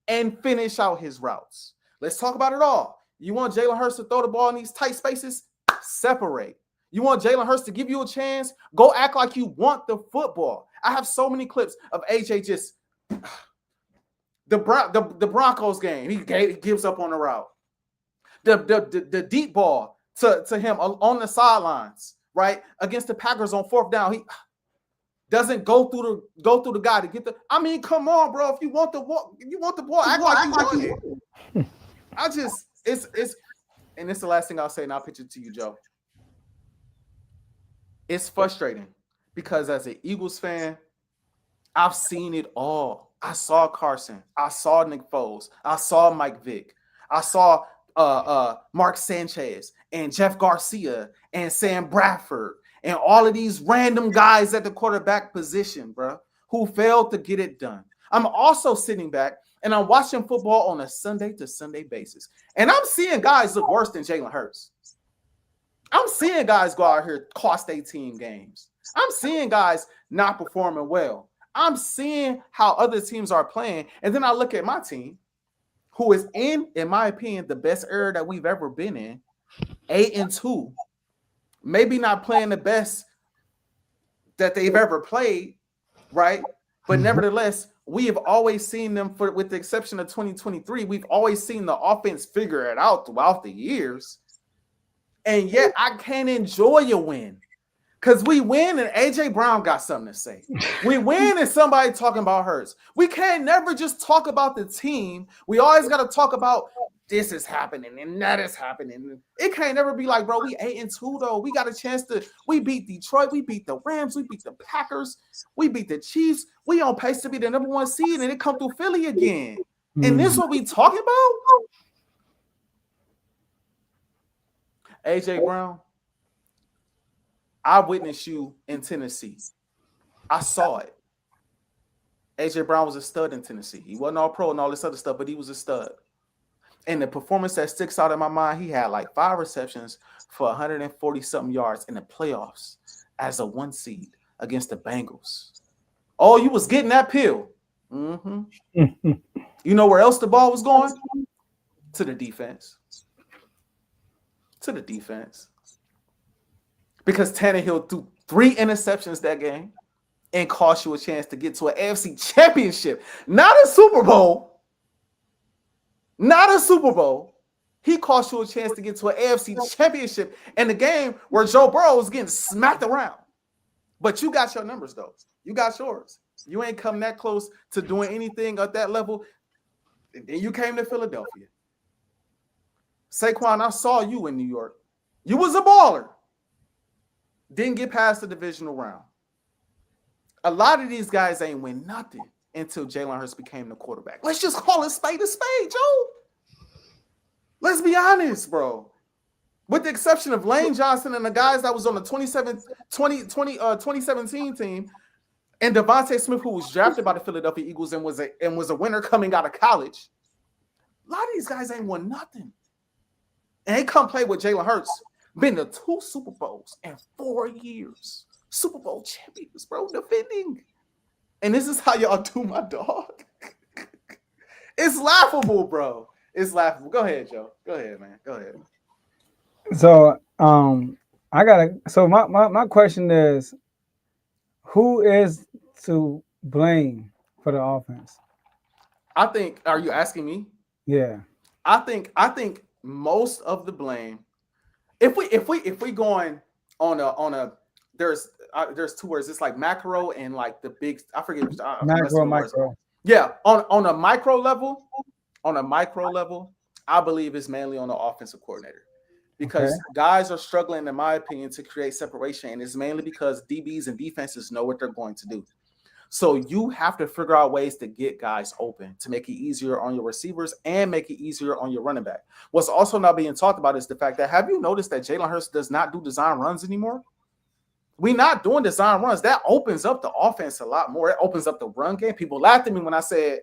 and finish out his routes. Let's talk about it all. You want Jalen Hurts to throw the ball in these tight spaces? Separate. You want Jalen Hurts to give you a chance? Go act like you want the football. I have so many clips of Ajae just the Broncos game. He gives up on the route. The deep ball to him on the sidelines, right? Against the Packers on 4th down. He doesn't go through the guy to get the. I mean, come on, bro. If you want the ball, act like you want it. It's and it's the last thing I'll say, and I'll pitch it to you, Joe. It's frustrating because as an Eagles fan, I've seen it all. I saw Carson. I saw Nick Foles. I saw Mike Vick. I saw Mark Sanchez and Jeff Garcia and Sam Bradford and all of these random guys at the quarterback position, bro, who failed to get it done. I'm also sitting back and I'm watching football on a Sunday to Sunday basis. And I'm seeing guys look worse than Jalen Hurts. I'm seeing guys go out here cost their team games. I'm seeing guys not performing well. I'm seeing how other teams are playing. And then I look at my team, who is in my opinion, the best era that we've ever been in, 8-2. Maybe not playing the best that they've ever played, right? But nevertheless, we have always seen them, with the exception of 2023, we've always seen the offense figure it out throughout the years. And yet I can't enjoy a win because we win and AJ Brown got something to say. We win and somebody talking about Hurts. We can't never just talk about the team. We always got to talk about this is happening and that is happening. It can't never be like, bro, we 8-2 though. We got a chance we beat Detroit. We beat the Rams. We beat the Packers. We beat the Chiefs. We on pace to be the number 1 seed and it come through Philly again. And this is what we talking about? AJ Brown, I witnessed you in Tennessee. I saw it. AJ Brown was a stud in Tennessee. He wasn't all pro and all this other stuff, but he was a stud. And the performance that sticks out in my mind, he had like 5 receptions for 140-something yards in the playoffs as a 1 seed against the Bengals. Oh, you was getting that pill. You know where else the ball was going? To the defense. To the defense. Because Tannehill threw 3 interceptions that game and cost you a chance to get to an AFC championship. Not a Super Bowl. Not a Super Bowl. He cost you a chance to get to an AFC championship in the game where Joe Burrow was getting smacked around. But you got your numbers, though. You got yours. You ain't come that close to doing anything at that level. And then you came to Philadelphia. Saquon, I saw you in New York. You was a baller. Didn't get past the divisional round. A lot of these guys ain't win nothing until Jalen Hurts became the quarterback. Let's just call it spade a spade, Joe. Let's be honest, bro. With the exception of Lane Johnson and the guys that was on the 2017 team, and Devontae Smith, who was drafted by the Philadelphia Eagles and was a winner coming out of college, a lot of these guys ain't won nothing. And they come play with Jalen Hurts. Been to 2 Super Bowls in 4 years. Super Bowl champions, bro, defending. And this is how y'all do my dog. It's laughable, bro. It's laughable. Go ahead, Joe. Go ahead, man. Go ahead. So my question is, who is to blame for the offense? I think, are you asking me? Yeah. I think most of the blame, if we going on a there's 2 words. It's like macro and like the big, I forget. Micro. Yeah, on a micro level, I believe it's mainly on the offensive coordinator. Because guys are struggling, in my opinion, to create separation, and it's mainly because DBs and defenses know what they're going to do. So you have to figure out ways to get guys open to make it easier on your receivers and make it easier on your running back. What's also not being talked about is the fact that, have you noticed that Jalen Hurts does not do design runs anymore? We're not doing design runs. That opens up the offense a lot more. It opens up the run game. People laughed at me when I said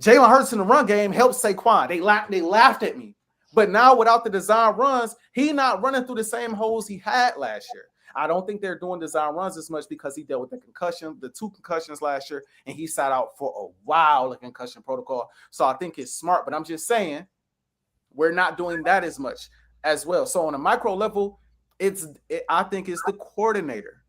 Jalen Hurts in the run game helps Saquon. They laughed at me. But now without the design runs, he's not running through the same holes he had last year. I don't think they're doing design runs as much because he dealt with the 2 concussions last year, and he sat out for a while, the concussion protocol. So I think it's smart, but I'm just saying we're not doing that as much as well. So on a micro level, I think it's the coordinator.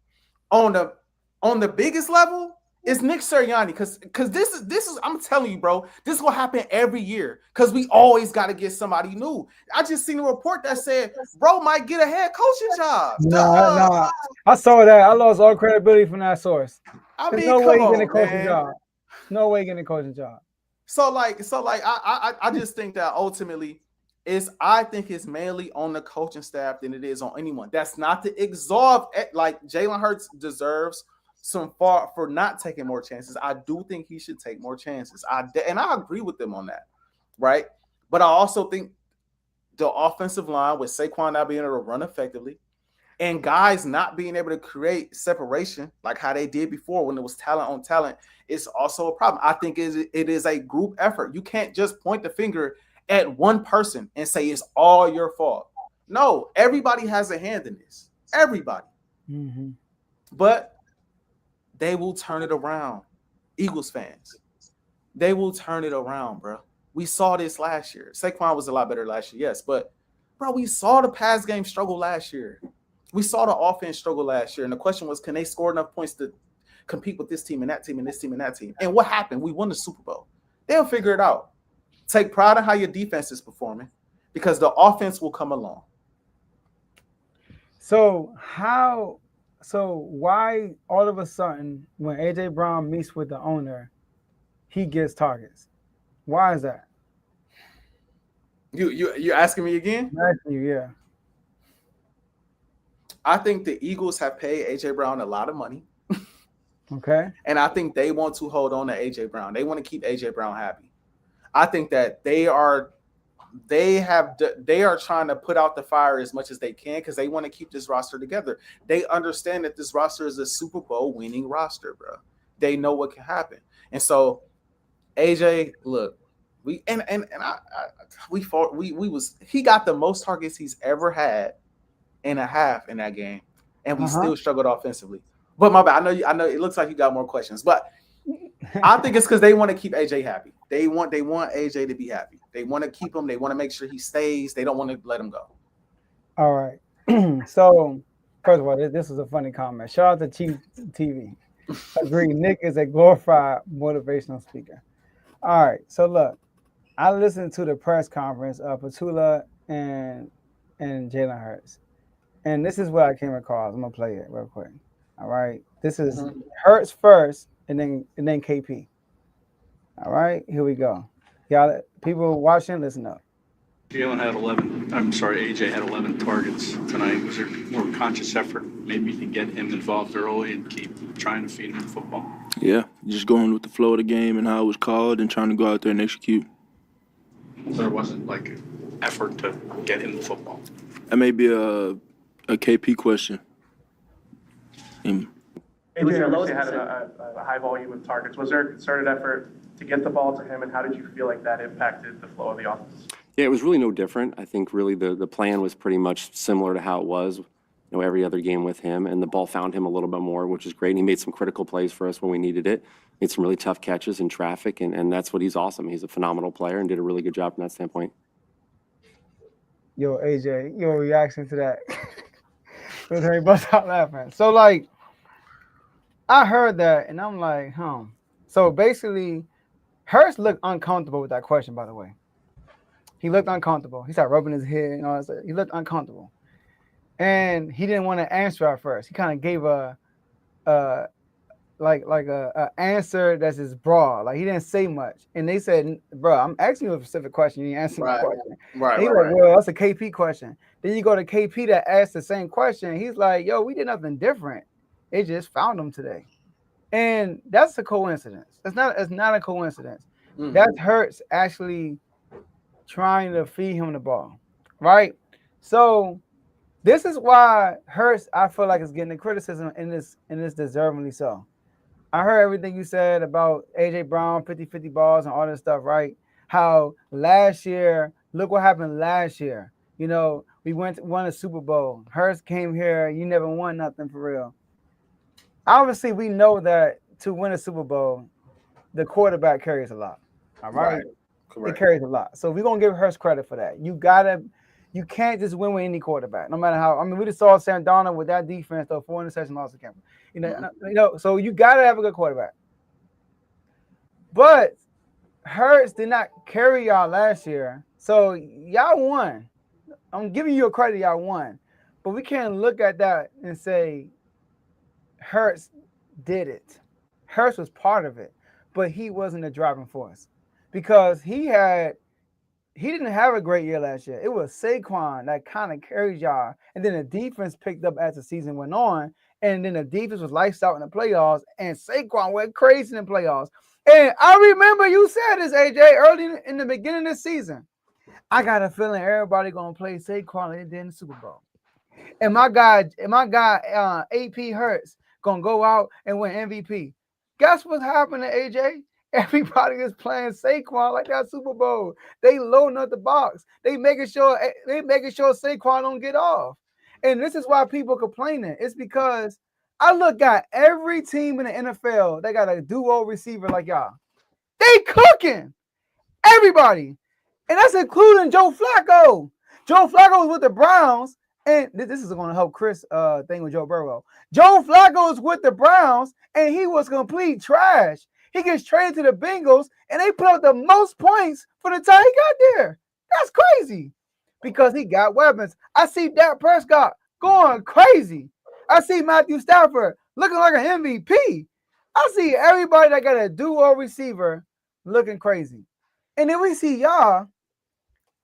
On the biggest level, it's Nick Sirianni, because this is I'm telling you, bro, this will happen every year because we always got to get somebody new. I just seen a report that said bro might get a head coaching job. No, I saw that. I lost all credibility from that source. There's no way he's getting a coaching job. No way getting a coaching job. So I just think that ultimately I think it's mainly on the coaching staff than it is on anyone. That's not to exalt, like Jalen Hurts deserves some far for not taking more chances. I do think he should take more chances. And I agree with them on that, right? But I also think the offensive line with Saquon not being able to run effectively and guys not being able to create separation like how they did before when it was talent on talent is also a problem. I think it is a group effort. You can't just point the finger at one person and say it's all your fault. No, everybody has a hand in this. Everybody. Mm-hmm. But they will turn it around. Eagles fans, they will turn it around, bro. We saw this last year. Saquon was a lot better last year, yes. But, bro, we saw the pass game struggle last year. We saw the offense struggle last year. And the question was, can they score enough points to compete with this team and that team and this team and that team? And what happened? We won the Super Bowl. They'll figure it out. Take pride in how your defense is performing because the offense will come along. So why all of a sudden when AJ Brown meets with the owner, he gets targets? Why is that? You asking me again? I'm asking you, yeah. I think the Eagles have paid AJ Brown a lot of money. Okay. And I think they want to hold on to AJ Brown. They want to keep AJ Brown happy. I think that they are trying to put out the fire as much as they can because they want to keep this roster together. They understand that this roster is a Super Bowl winning roster, bro. They know what can happen. And so AJ, look, he got the most targets he's ever had in a half in that game, and we still struggled offensively. But my bad, I know it looks like you got more questions, but I think it's because they want to keep AJ happy. They want AJ to be happy. They want to keep him. They want to make sure he stays. They don't want to let him go. All right. So, first of all, this is a funny comment. Shout out to Chief TV. Agree. Nick is a glorified motivational speaker. All right. So look, I listened to the press conference of Petula and Jalen Hurts, and this is what I came across. I'm gonna play it real quick. All right. This is Hurts first, and then KP. All right, here we go. Y'all, people watching, listen up. AJ had 11 targets tonight. Was there more conscious effort maybe to get him involved early and keep trying to feed him the football? Yeah, just going with the flow of the game and how it was called and trying to go out there and execute. So there wasn't like an effort to get him the football? That may be a KP question. AJ obviously had a high volume of targets. Was there a concerted effort to get the ball to him, and how did you feel like that impacted the flow of the offense? Yeah, it was really no different. I think really the plan was pretty much similar to how it was, every other game with him, and the ball found him a little bit more, which is great. And he made some critical plays for us when we needed it. Made some really tough catches in traffic, and that's what he's awesome. He's a phenomenal player and did a really good job from that standpoint. Yo, AJ, your reaction to that? He bust out laughing. So, like, I heard that, and I'm like, So, basically, Hurts looked uncomfortable with that question, by the way. He looked uncomfortable. He started rubbing his head and all that stuff. He looked uncomfortable. And he didn't want to answer at first. He kind of gave a answer that's just broad. Like, he didn't say much. And they said, bro, I'm asking you a specific question. You answer the question. Right. Well, that's a KP question. Then you go to KP that asked the same question. He's like, yo, we did nothing different. It just found him today. And that's a coincidence. It's not a coincidence. Mhm. That Hurts actually trying to feed him the ball, right? So this is why Hurts, I feel like, is getting the criticism in this deservingly so. I heard everything you said about AJ Brown, 50-50 balls and all this stuff, right? How last year, look what happened last year. You know, we won a Super Bowl. Hurts came here, you never won nothing for real. Obviously, we know that to win a Super Bowl, the quarterback carries a lot. All right. Right. Correct. It carries a lot. So we're gonna give Hurts credit for that. You can't just win with any quarterback, no matter how. I mean, we just saw Sam Darnold with that defense, though, 4 interceptions, lost the camera. So you gotta have a good quarterback. But Hurts did not carry y'all last year. So y'all won. I'm giving you a credit, y'all won. But we can't look at that and say Hurts did it. Hurts was part of it, but he wasn't the driving force because he didn't have a great year last year. It was Saquon that kind of carried y'all, and then the defense picked up as the season went on, and then the defense was lights out in the playoffs, and Saquon went crazy in the playoffs. And I remember you said this, AJ, early in the beginning of the season. I got a feeling everybody gonna play Saquon like they did in the Super Bowl. And my guy, AP Hurts gonna go out and win MVP. Guess what's happening, AJ? Everybody is playing Saquon like that Super Bowl. They loading up the box. They making sure Saquon don't get off. And this is why people complaining. It's because I look at every team in the NFL. They got a duo receiver like y'all. They cooking everybody, and that's including Joe Flacco. Joe Flacco was with the Browns. And this is going to help Chris thing with Joe Burrow. Joe Flacco is with the Browns, and he was complete trash. He gets traded to the Bengals, and they put up the most points for the time he got there. That's crazy because he got weapons. I see Dak Prescott going crazy. I see Matthew Stafford looking like an MVP. I see everybody that got a duo receiver looking crazy. And then we see y'all,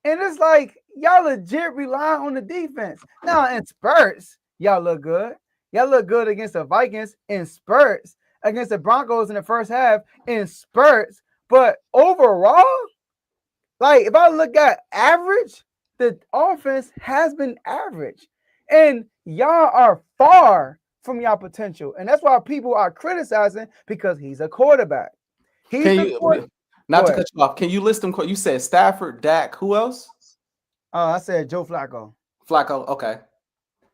and it's like, y'all legit rely on the defense. Now, in spurts, y'all look good. Y'all look good against the Vikings in spurts, against the Broncos in the first half in spurts. But overall, like, if I look at average, the offense has been average. And y'all are far from y'all potential. And that's why people are criticizing because he's a quarterback. Not to cut you off, can you list them? You said Stafford, Dak, who else? I said Joe Flacco. Flacco, okay.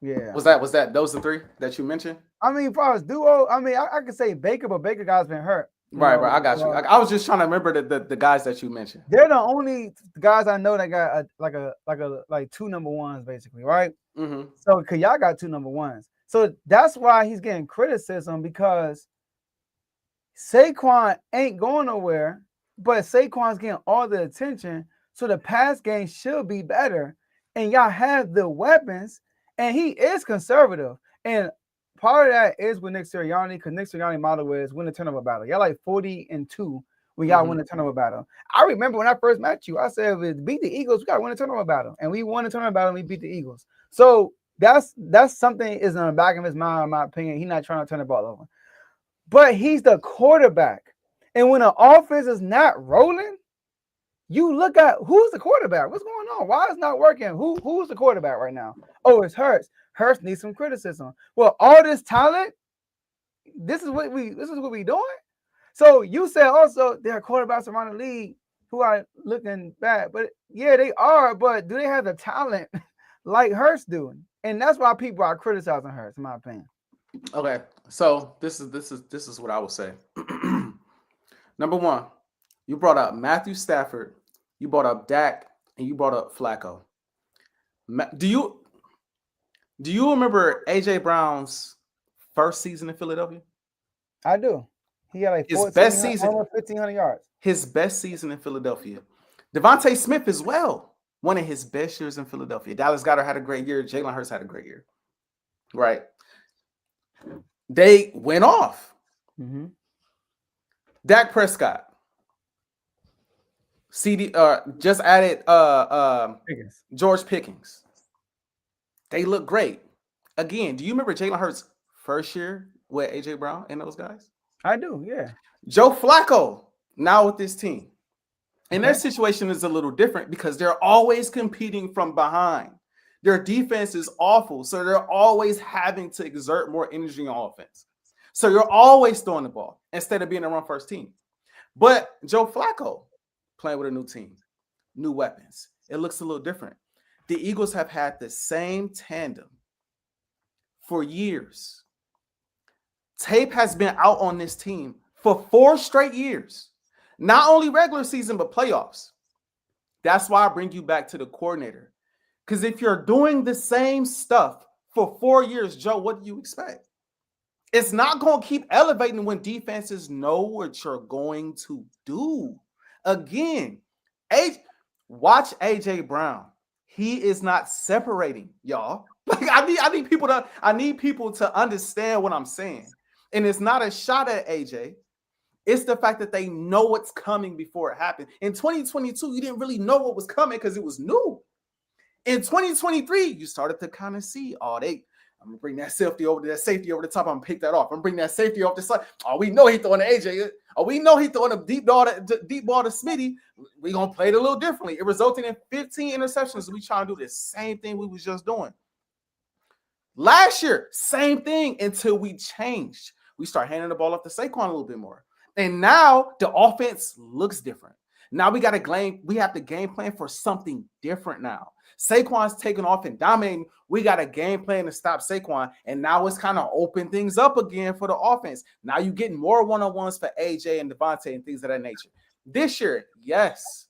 Yeah. Was that those the three that you mentioned? I mean, as far as duo, I mean, I could say Baker, but Baker guy's been hurt. Right. I got you. I was just trying to remember the guys that you mentioned. They're the only guys I know that got like two number ones, basically, right? Mm-hmm. So, cause y'all got two number ones, so that's why he's getting criticism because Saquon ain't going nowhere, but Saquon's getting all the attention. So the pass game should be better, and y'all have the weapons, and he is conservative. And part of that is with Nick Sirianni, because Nick Sirianni model is win the turnover battle. Y'all like 40-2 when y'all win the turnover battle. I remember when I first met you, I said, if we beat the Eagles, we got to win the turnover battle. And we won the turnover battle and we beat the Eagles. So that's something is in the back of his mind, in my opinion. He's not trying to turn the ball over. But he's the quarterback. And when the offense is not rolling, you look at who's the quarterback. What's going on? Why is it not working? Who's the quarterback right now? Oh, it's Hurts. Hurts needs some criticism. Well, all this talent, this is what we doing. So you said also there are quarterbacks around the league who are looking bad, but yeah, they are. But do they have the talent like Hurts do? And that's why people are criticizing Hurts, in my opinion. Okay, so this is what I would say. Number one, you brought up Matthew Stafford, you brought up Dak, and you brought up Flacco. Do you remember AJ Brown's first season in Philadelphia? I do. He had like his best season, almost 1,500 yards. His best season in Philadelphia. Devontae Smith as well. One of his best years in Philadelphia. Dallas Goedert had a great year. Jalen Hurts had a great year. Right. They went off. Mm-hmm. Dak Prescott. Just added George Pickens. They look great. Again, do you remember Jalen Hurts' first year with AJ Brown and those guys? I do, yeah. Joe Flacco now with this team. And their Okay. situation is a little different because they're always competing from behind. Their defense is awful, so they're always having to exert more energy on offense. So you're always throwing the ball instead of being a run-first team. But Joe Flacco playing with a new team, new weapons. It looks a little different. The Eagles have had the same tandem for years. Tape has been out on this team for 4 straight years. Not only regular season, but playoffs. That's why I bring you back to the coordinator. Because if you're doing the same stuff for 4 years, Joe, what do you expect? It's not going to keep elevating when defenses know what you're going to do. Again, watch Ajae Brown. He is not separating, y'all. Like I need people to understand what I'm saying. And it's not a shot at Ajae. It's the fact that they know what's coming before it happened. In 2022, you didn't really know what was coming because it was new. In 2023, you started to kind of see, I'm gonna bring that safety over the top. I'm gonna pick that off. I'm gonna bring that safety off the side. Oh, we know he's throwing to Ajae. Oh, we know he's throwing a deep ball to Smitty. We're gonna play it a little differently. It resulted in 15 interceptions. We trying to do the same thing we was just doing. Last year, same thing until we changed. We start handing the ball off to Saquon a little bit more. And now the offense looks different. Now we have the game plan for something different now. Saquon's taking off and dominating. We got a game plan to stop Saquon. And now it's kind of open things up again for the offense. Now you're getting more one-on-ones for AJ and Devontae and things of that nature. This year, yes,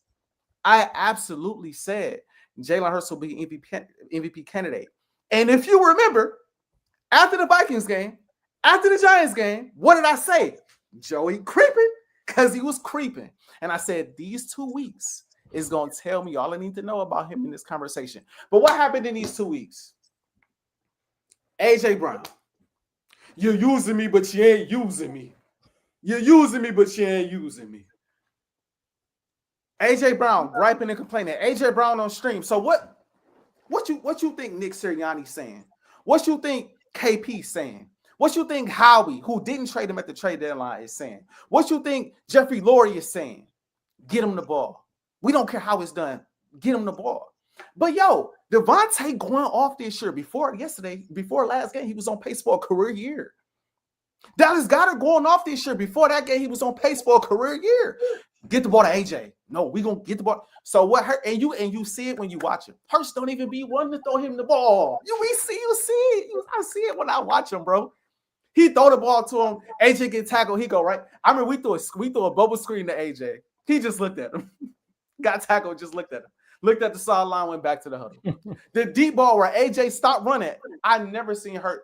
I absolutely said Jalen Hurts will be MVP candidate. And if you remember, after the Vikings game, after the Giants game, what did I say? Joey creeping, because he was creeping. And I said, these 2 weeks is going to tell me all I need to know about him in this conversation. But what happened in these 2 weeks? AJ Brown, you're using me, but you ain't using me. You're using me, but you ain't using me. AJ Brown griping and complaining. AJ Brown on stream. So what you think Nick Sirianni's saying? What you think KP's saying? What you think Howie, who didn't trade him at the trade deadline, is saying? What you think Jeffrey Lurie is saying? Get him the ball. We don't care how it's done. Get him the ball. But yo, Devontae going off this year before last game, he was on pace for a career year. Dallas Goedert going off this year. Before that game, he was on pace for a career year. Get the ball to AJ. No, we gonna get the ball. So what hurt? And you see it when you watch him. Hurts don't even be wanting to throw him the ball. You see it. I see it when I watch him, bro. He throw the ball to him. AJ get tackled. He go right. I mean, we threw a bubble screen to AJ. He just looked at him. Got tackled. Just looked at him. Looked at the sideline. Went back to the huddle. The deep ball where AJ stopped running. I never seen Hurt.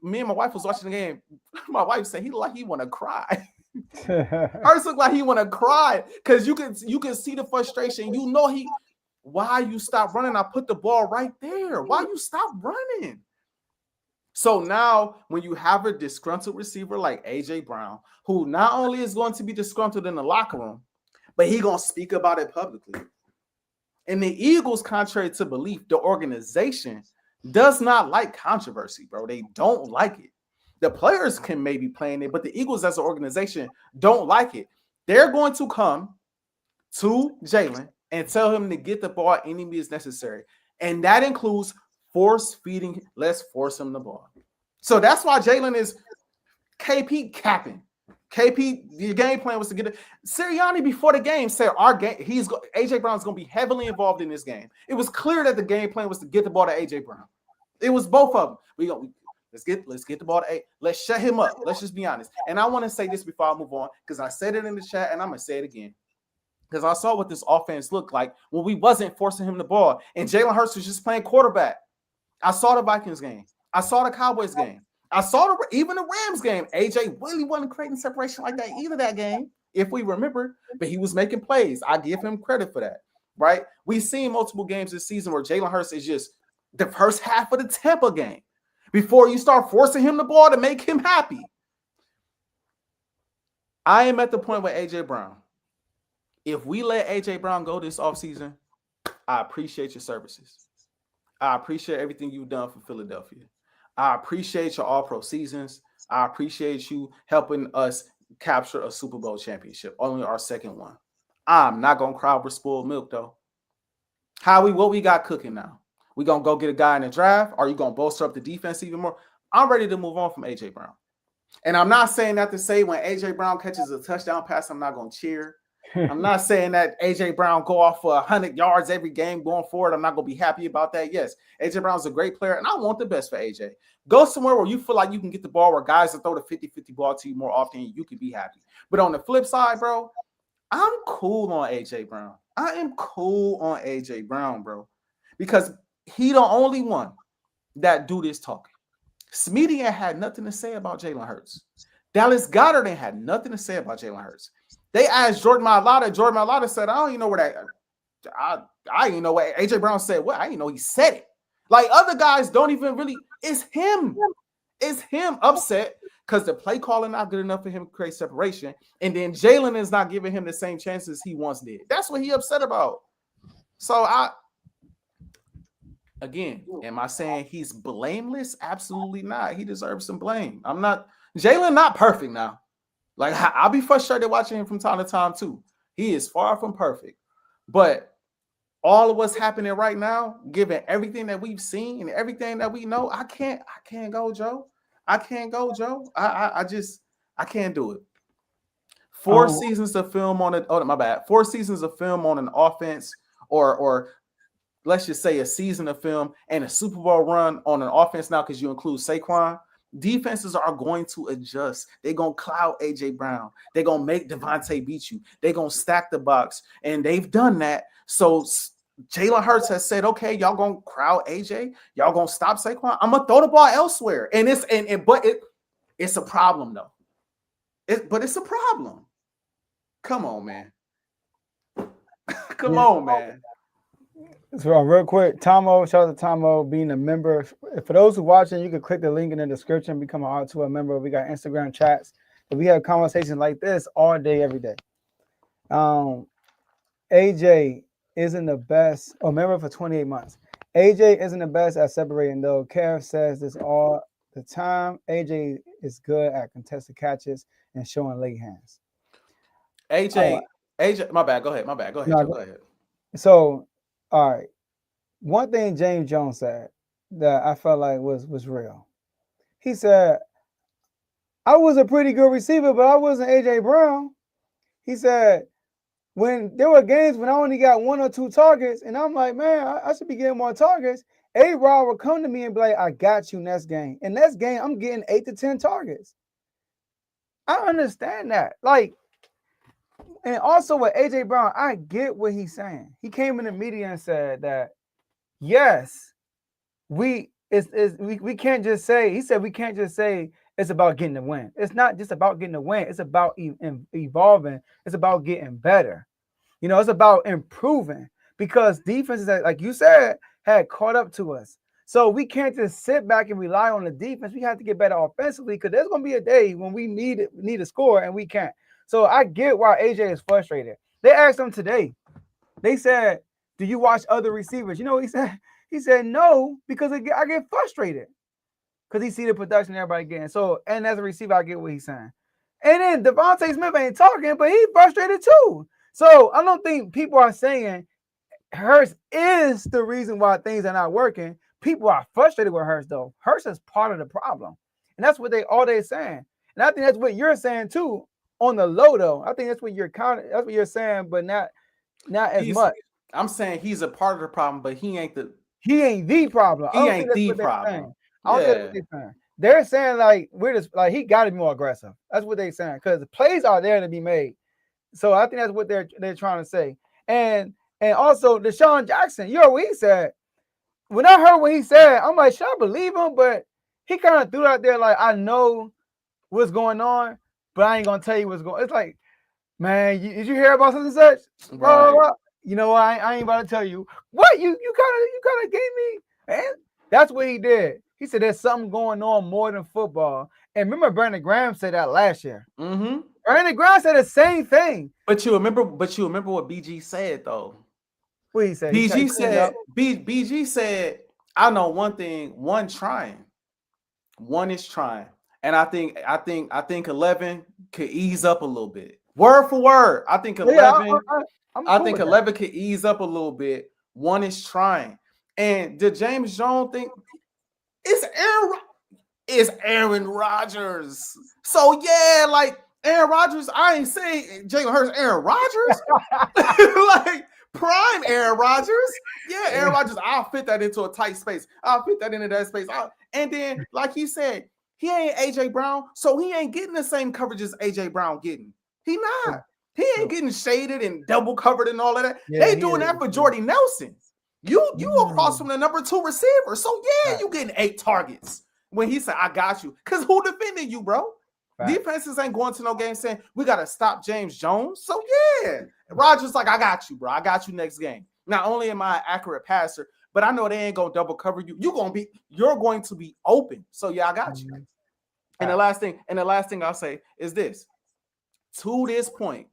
Me and my wife was watching the game. My wife said he looked like he want to cry. Hurts look like he want to cry because you can see the frustration. You know why you stop running? I put the ball right there. Why you stop running? So now when you have a disgruntled receiver like AJ Brown, who not only is going to be disgruntled in the locker room, but he gonna speak about it publicly. And the Eagles, contrary to belief, the organization does not like controversy, bro. They don't like it. The players can maybe plan it, but the Eagles as an organization don't like it. They're going to come to Jalen and tell him to get the ball any means necessary. And that includes force feeding. Let's force him the ball. So that's why Jalen is KP capping. KP, the game plan was to get it. Sirianni before the game said AJ Brown's going to be heavily involved in this game. It was clear that the game plan was to get the ball to AJ Brown. It was both of them. Let's get the ball to A. Let's shut him up. Let's just be honest. And I want to say this before I move on because I said it in the chat and I'm going to say it again. Because I saw what this offense looked like when we wasn't forcing him the ball. And Jalen Hurts was just playing quarterback. I saw the Vikings game. I saw the Cowboys game. I saw even the Rams game. AJ really wasn't creating separation like that either that game, if we remember. But he was making plays. I give him credit for that, right? We've seen multiple games this season where Jalen Hurts is just the first half of the Tampa game before you start forcing him the ball to make him happy. I am at the point with AJ Brown. If we let AJ Brown go this offseason, I appreciate your services. I appreciate everything you've done for Philadelphia. I appreciate your all-pro seasons, I appreciate you helping us capture a Super Bowl championship, only our second one. I'm not gonna cry over spoiled milk though. What we got cooking now? We gonna go get a guy in the draft? Are you gonna bolster up the defense even more? I'm ready to move on from AJ Brown. And I'm not saying that to say when AJ Brown catches a touchdown pass, I'm not gonna cheer. I'm not saying that AJ Brown go off for 100 yards every game going forward. I'm not gonna be happy about that. Yes, AJ Brown's a great player, and I want the best for AJ. Go somewhere where you feel like you can get the ball, where guys will throw the 50-50 ball to you more often, you can be happy. But on the flip side, bro, I'm cool on AJ Brown. I am cool on AJ Brown, bro, because he the only one that do this talking. Smitty had nothing to say about Jalen Hurts. Dallas Goedert ain't had nothing to say about Jalen Hurts. They asked Jordan Mailata. Jordan Mailata said, I don't even know where that. I didn't know what AJ Brown said. What? I didn't know he said it. Like other guys don't even really. It's him. It's him upset because the play calling not good enough for him to create separation, and then Jalen is not giving him the same chances he once did. That's what he upset about. So again, am I saying he's blameless? Absolutely not. He deserves some blame. I'm not. Jalen not perfect now. Like I'll be frustrated watching him from time to time too. He is far from perfect, but all of what's happening right now, given everything that we've seen and everything that we know, I can't go, Joe. I can't go, Joe. I can't do it. 4 seasons of film on it. Oh, my bad. 4 seasons of film on an offense, or let's just say a season of film and a Super Bowl run on an offense now, because you include Saquon. Defenses are going to adjust. They're going to cloud AJ Brown. They're going to make Devontae beat you. They're going to stack the box. And they've done that. So Jalen Hurts has said, okay, y'all going to crowd AJ. Y'all going to stop Saquon. I'm going to throw the ball elsewhere. And it's a problem though. It's a problem. Come on, man. Come on, man. So real quick, Tomo, shout out to Tomo being a member. For those who watching, you can click the link in the description, become a member. We got Instagram chats. And we have conversations like this all day, every day. AJ isn't the best, member for 28 months. AJ isn't the best at separating though. Kev says this all the time. AJ is good at contested catches and showing late hands. AJ, my bad. Go ahead. No, go ahead. So, all right. One thing James Jones said that I felt like was real. He said, I was a pretty good receiver, but I wasn't AJ Brown. He said, when there were games when I only got 1 or 2 targets, and I'm like, man, I should be getting more targets. A-Rod would come to me and be like, I got you next game. And next game, I'm getting 8 to 10 targets. I understand that. Like, and also with AJ Brown, I get what he's saying. He came in the media and said that, yes, we can't just say, he said we can't just say it's about getting the win. It's not just about getting the win. It's about evolving. It's about getting better. You know, it's about improving because defenses, like you said, had caught up to us. So we can't just sit back and rely on the defense. We have to get better offensively because there's going to be a day when we need a score and we can't. So I get why AJ is frustrated. They asked him today. They said, do you watch other receivers? You know what he said? He said, no, because I get frustrated. Because he see the production everybody getting. So, and as a receiver, I get what he's saying. And then Devontae Smith ain't talking, but he's frustrated too. So I don't think people are saying Hurts is the reason why things are not working. People are frustrated with Hurts, though. Hurts is part of the problem. And that's what they're saying. And I think that's what you're saying too. On the low, though, I think that's what you're saying, but not as much. I'm saying he's a part of the problem, but he ain't the problem. He ain't the problem. I don't think that's what they're saying. They're saying like we're just like he got to be more aggressive. That's what they're saying because the plays are there to be made. So I think that's what they're trying to say. And also Deshaun Jackson, you know what he said. When I heard what he said, I'm like, should I believe him? But he kind of threw it out there like I know what's going on. But I ain't gonna tell you what's going. It's like, man, did you hear about such and such? Right. You know what? I ain't about to tell you. What you kind of gave me, and that's what he did. He said there's something going on more than football. And remember, Brandon Graham said that last year. Mm-hmm. Brandon Graham said the same thing. But you remember what BG said though. What he said? BG said, I know one thing. One is trying. And I think 11 could ease up a little bit. Word for word. I think 11. I think 11 could ease up a little bit. One is trying. And the James Jones thing is Aaron Rodgers. So yeah, like Aaron Rodgers, I ain't saying Jalen Hurts, Aaron Rodgers. Like prime Aaron Rodgers. Yeah, Aaron Rodgers, I'll fit that into a tight space. I'll fit that into that space. And then, like he said, he ain't AJ Brown, so he ain't getting the same coverage as AJ Brown getting. He not. He ain't getting shaded and double covered and all of that. Yeah, they doing that for Jordy Nelson. You across from the number 2 receiver. So yeah, you getting 8 targets. When he said, I got you. Because who defended you, bro? Fact. Defenses ain't going to no game saying, we got to stop James Jones. So yeah. Rodgers like, I got you, bro. I got you next game. Not only am I an accurate passer, but I know they ain't going to double cover you. You're going to be open. So yeah, I got you. And the last thing I'll say is this. To this point,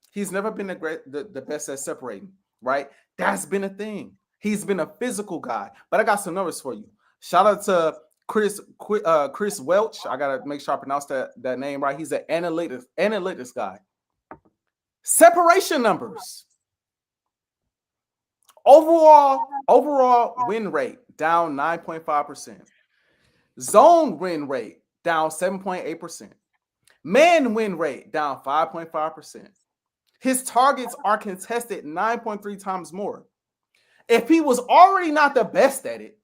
he's never been the best at separating, right? That's been a thing. He's been a physical guy. But I got some numbers for you. Shout out to Chris Welch. I gotta make sure I pronounce that name right. He's an analytics guy. Separation numbers. Overall win rate down 9.5%. Zone win rate down 7.8%. Man win rate down 5.5%. His targets are contested 9.3 times more. If he was already not the best at it,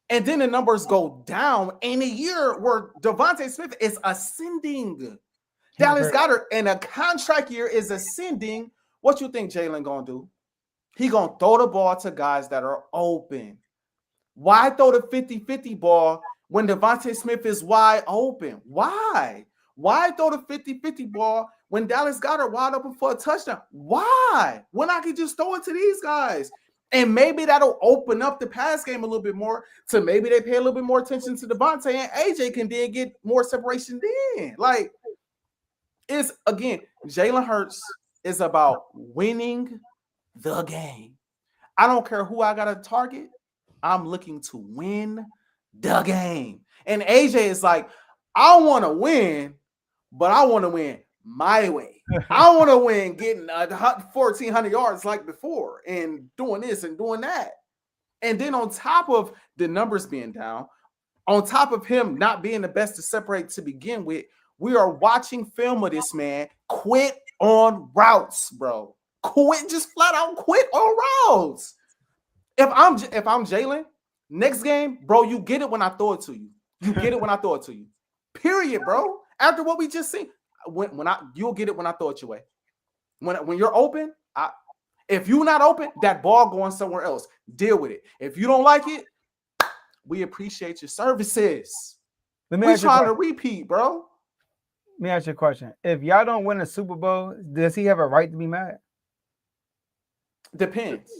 and then the numbers go down in a year where Devontae Smith is ascending, Dallas Goedert in a contract year is ascending, what you think Jalen gonna do? He gonna throw the ball to guys that are open. Why throw the 50-50 ball when Devontae Smith is wide open? Why? Why throw the 50-50 ball when Dallas Goedert wide open for a touchdown? Why? When I could just throw it to these guys. And maybe that'll open up the pass game a little bit more to maybe they pay a little bit more attention to Devontae and AJ can then get more separation then. Like, it's, again, Jalen Hurts is about winning the game. I don't care who I got to target. I'm looking to win the game. And AJ is like, I want to win, but I want to win my way. I want to win getting 1,400 yards like before and doing this and doing that. And then on top of the numbers being down, on top of him not being the best to separate to begin with, we are watching film of this man quit on routes, bro. Just flat out quit on routes. If I'm Jalen, next game, bro, you get it when I throw it to you. You get it when I throw it to you. Period, bro. After what we just seen. You'll get it when I throw it your way. When you're open, if you're not open, that ball going somewhere else. Deal with it. If you don't like it, we appreciate your services. We're trying to repeat, bro. Let me ask you a question. If y'all don't win a Super Bowl, does he have a right to be mad? Depends.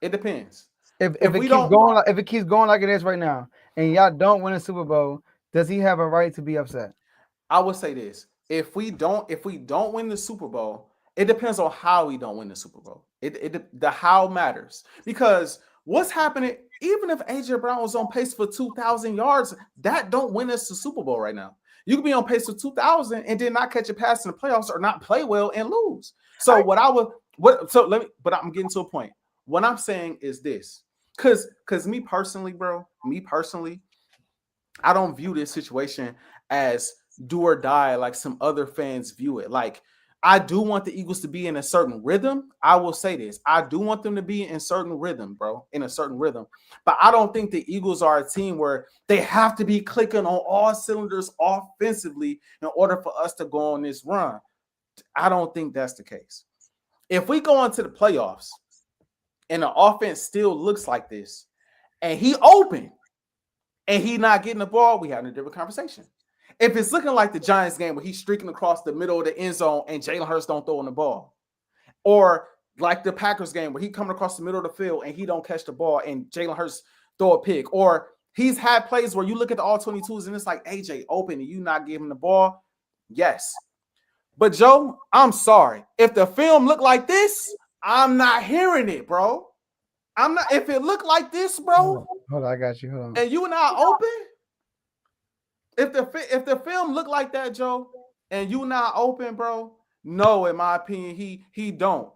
It depends. If it keeps going like it is right now, and y'all don't win a Super Bowl, does he have a right to be upset? I would say this. If we don't win the Super Bowl, it depends on how we don't win the Super Bowl. The how matters. Because what's happening, even if AJ Brown was on pace for 2,000 yards, that don't win us the Super Bowl right now. You can be on pace for 2,000 and then not catch a pass in the playoffs or not play well and lose. So but I'm getting to a point. What I'm saying is this. Because me personally, I don't view this situation as do or die like some other fans view it. Like, I do want the Eagles to be in a certain rhythm. I will say this. I do want them to be in certain rhythm, bro, in a certain rhythm. But I don't think the Eagles are a team where they have to be clicking on all cylinders offensively in order for us to go on this run. I don't think that's the case. If we go into the playoffs and the offense still looks like this and he open and he not getting the ball, we having a different conversation. If it's looking like the Giants game where he's streaking across the middle of the end zone and Jalen Hurts don't throw in the ball, or like the Packers game where he coming across the middle of the field and he don't catch the ball and Jalen Hurts throw a pick, or he's had plays where you look at the all 22s and it's like AJ open and you not giving the ball. Yes. But Joe, I'm sorry. If the film look like this, I'm not hearing it, bro. I'm not. If it look like this, bro. Hold on, I got you. Hold on. And you not open. If the film look like that, Joe, and you not open, bro, no, in my opinion, he don't.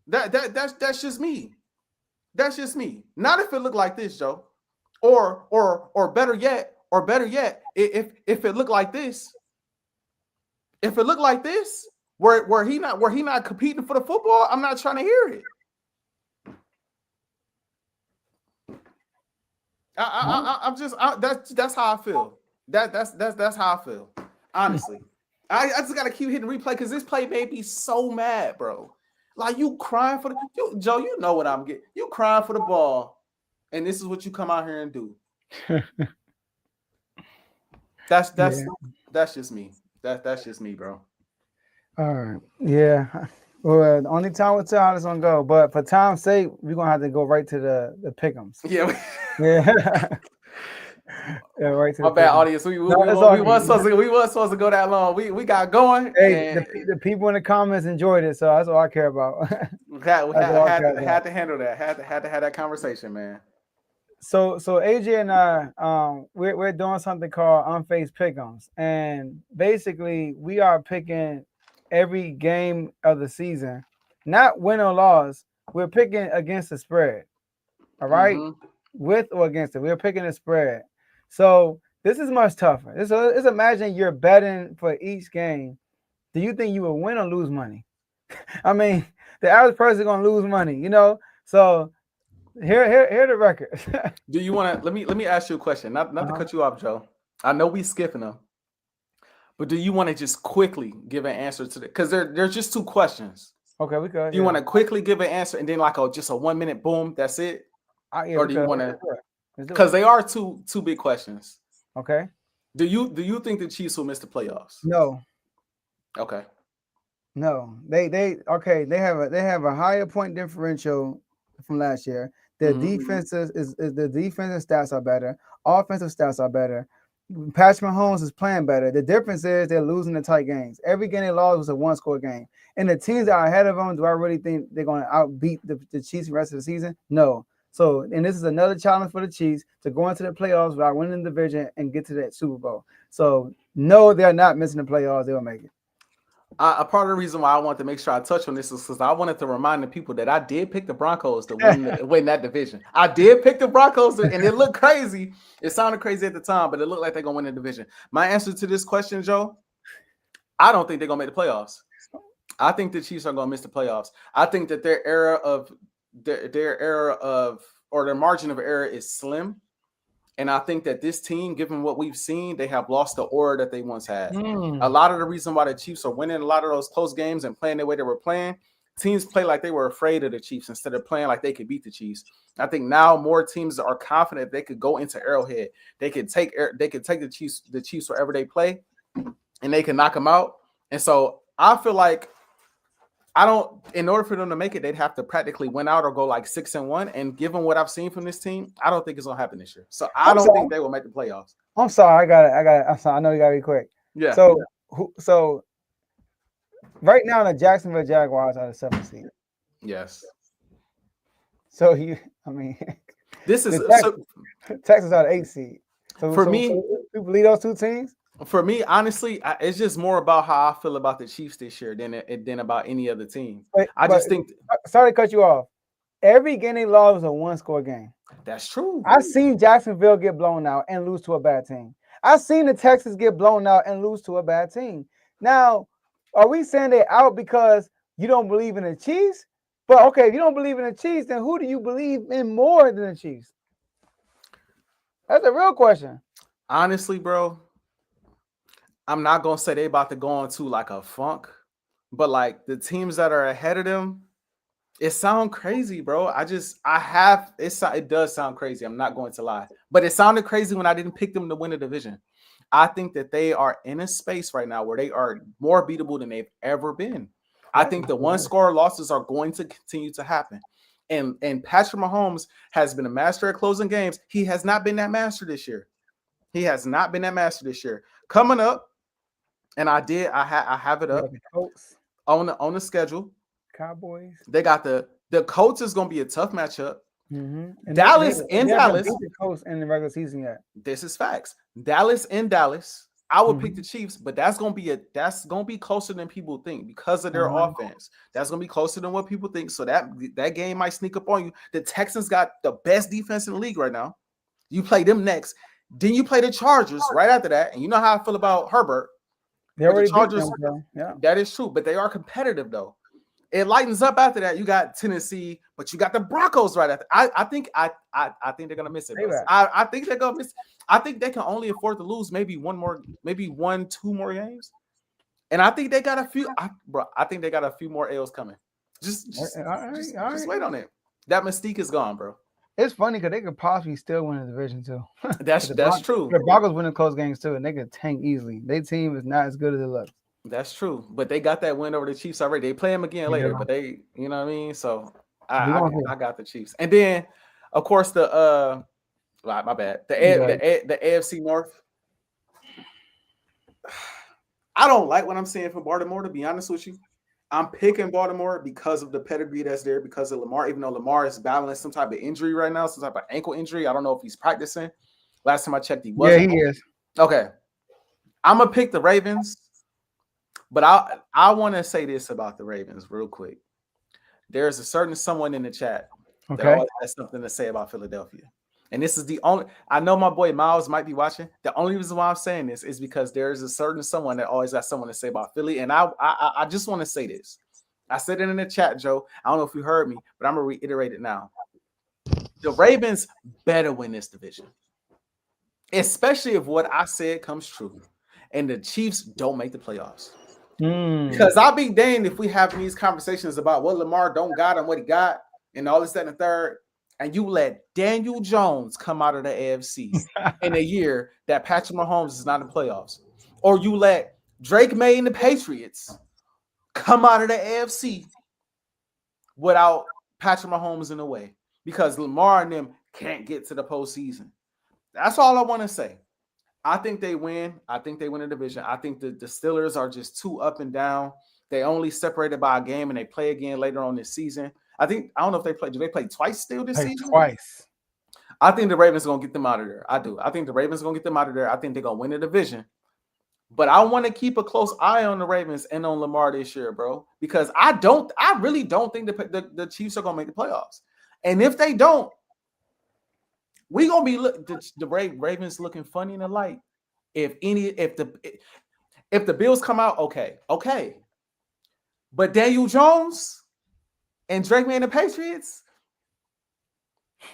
That's just me. That's just me. Not if it look like this, Joe. Or better yet, if it look like this, where he not competing for the football, I'm not trying to hear it. That's how I feel. That's how I feel. Honestly, I just gotta keep hitting replay because this play made me so mad, bro. Like you crying for Joe. You know what I'm getting. You crying for the ball, and this is what you come out here and do. That's just me. That's just me, bro. All right. Yeah. Well, the only time we'll tell how this gonna go, but for time's sake, we're gonna have to go right to the Pickems. Yeah. Yeah. Yeah, right to My the bad, Pickems. audience. We was supposed to go that long. We got going. Hey, And the people in the comments enjoyed it, so that's all I care about. had to handle that. Had to have that conversation, man. So AJ and I, we're doing something called Unfazed Pickems, and basically we are picking every game of the season, not win or loss. We're picking against the spread. All right, with or against it, we're picking the spread. So this is much tougher. This imagine you're betting for each game. Do you think you will win or lose money? I mean, the average person is gonna lose money, you know. So here the record. Do you want to let me ask you a question? Not to cut you off, Joe. I know we skipping them, but do you want to just quickly give an answer to the? Because there's just two questions. Okay, we could. Do you want to quickly give an answer and then like just a 1 minute boom? That's it. Yeah, or do you want to? Because they are two big questions. Okay. Do you think the Chiefs will miss the playoffs? No. Okay. No. They have a higher point differential from last year. Their defenses is the defensive stats are better. Offensive stats are better. Patrick Mahomes is playing better. The difference is they're losing the tight games. Every game they lost was a one-score game. And the teams that are ahead of them, do I really think they're going to outbeat the Chiefs the rest of the season? No. So, and this is another challenge for the Chiefs to go into the playoffs without winning the division and get to that Super Bowl. So, no, they're not missing the playoffs. They'll make it. A part of the reason why I wanted to make sure I touch on this is because I wanted to remind the people that I did pick the Broncos to win that division. I did pick the Broncos, and it looked crazy. It sounded crazy at the time, but it looked like they're going to win the division. My answer to this question, Joe, I don't think they're going to make the playoffs. I think the Chiefs are going to miss the playoffs. I think that their margin of error is slim. And I think that this team, given what we've seen, they have lost the aura that they once had. A lot of the reason why the Chiefs are winning a lot of those close games and playing the way they were playing, teams play like they were afraid of the Chiefs instead of playing like they could beat the Chiefs. I think now more teams are confident they could go into Arrowhead. They could take the Chiefs wherever they play, and they can knock them out. And so I feel like in order for them to make it, they'd have to practically win out or go like 6-1. And given what I've seen from this team, I don't think it's gonna happen this year. So I don't think they will make the playoffs. I'm sorry, I got it. I'm sorry, I know you gotta be quick. Yeah. So right now the Jacksonville Jaguars are the 7th seed. Yes. So this is Texas are the 8th seed. So for me, you believe those two teams? For me, honestly, it's just more about how I feel about the Chiefs this year than about any other team. Sorry to cut you off. Every game they lost was a one-score game. That's true. I've seen Jacksonville get blown out and lose to a bad team. I've seen the Texans get blown out and lose to a bad team. Now, are we saying they're out because you don't believe in the Chiefs? But okay, if you don't believe in the Chiefs, then who do you believe in more than the Chiefs? That's a real question. Honestly, bro, I'm not gonna say they about to go into like a funk, but like the teams that are ahead of them, it sounds crazy, bro. It does sound crazy. I'm not going to lie, but it sounded crazy when I didn't pick them to win the division. I think that they are in a space right now where they are more beatable than they've ever been. I think the one-score losses are going to continue to happen. And Patrick Mahomes has been a master at closing games. He has not been that master this year. Coming up, and I have it up on the schedule. Cowboys. They got the Colts is going to be a tough matchup. And Dallas in they haven't Dallas. beat the Colts in the regular season yet. This is facts. Dallas in Dallas. I would pick Mhm. the Chiefs, but that's gonna be closer than people think because of their offense. That's gonna be closer than what people think. So that game might sneak up on you. The Texans got the best defense in the league right now. You play them next. Then you play the Chargers right after that. And you know how I feel about Herbert. They But already the Chargers, beat them, bro. Yeah. that is true, but they are competitive though. It lightens up after that. You got Tennessee, but you got the Broncos right after. I think they're gonna miss it. Bro. I think they're gonna miss. I think they can only afford to lose maybe 2 more games. And I think they got a few. I think they got a few more L's coming. Just wait on it. That mystique is gone, bro. It's funny because they could possibly still win the division too. That's true. The Broncos winning close games too, and they could tank easily. Their team is not as good as it looks. That's true, but they got that win over the Chiefs already. They play them again later, but they, you know what I mean. So I got the Chiefs, and then of course my bad, the AFC North. I don't like what I'm seeing from Baltimore, to be honest with you. I'm picking Baltimore because of the pedigree that's there, because of Lamar, even though Lamar is battling some type of injury right now, some type of ankle injury. I don't know if he's practicing. Last time I checked, he wasn't. Yeah, he is. Okay. I'm going to pick the Ravens, but I want to say this about the Ravens real quick. There's a certain someone in the chat that always has something to say about Philadelphia. And this is the only, I know my boy Miles might be watching. The only reason why I'm saying this is because there's a certain someone that always has something to say about Philly. And I just want to say this. I said it in the chat, Joe. I don't know if you heard me, but I'm going to reiterate it now. The Ravens better win this division, especially if what I said comes true and the Chiefs don't make the playoffs. Because I'll be danged if we have these conversations about what Lamar don't got and what he got and all this, that, and the third. And you let Daniel Jones come out of the AFC in a year that Patrick Mahomes is not in the playoffs. Or you let Drake May and the Patriots come out of the AFC without Patrick Mahomes in the way because Lamar and them can't get to the postseason. That's all I want to say. I think they win. I think they win the division. I think the Steelers are just too up and down. They only separated by a game and they play again later on this season. I don't know if they play. Do they play twice still this season? Twice. I think the Ravens are going to get them out of there. I do. I think the Ravens are going to get them out of there. I think they're going to win the division. But I want to keep a close eye on the Ravens and on Lamar this year, bro, because I really don't think the Chiefs are going to make the playoffs. And if they don't, we're going to be the Ravens looking funny in the light. If the Bills come out, okay. But Daniel Jones and Drake May and the Patriots,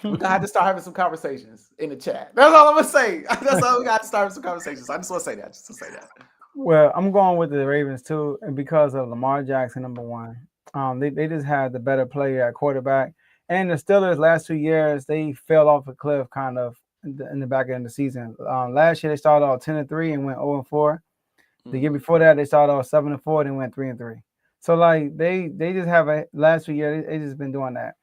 we're going to have to start having some conversations in the chat. That's all I'm going to say. That's all we got to start with some conversations. I just want to say that. Well, I'm going with the Ravens too, and because of Lamar Jackson, number one. They just had the better player at quarterback. And the Steelers last 2 years, they fell off a cliff kind of in the back end of the season. Last year, they started off 10-3 and went 0-4. The year before that, they started off 7-4 and went 3-3. So like they just have last 2 years, they just been doing that.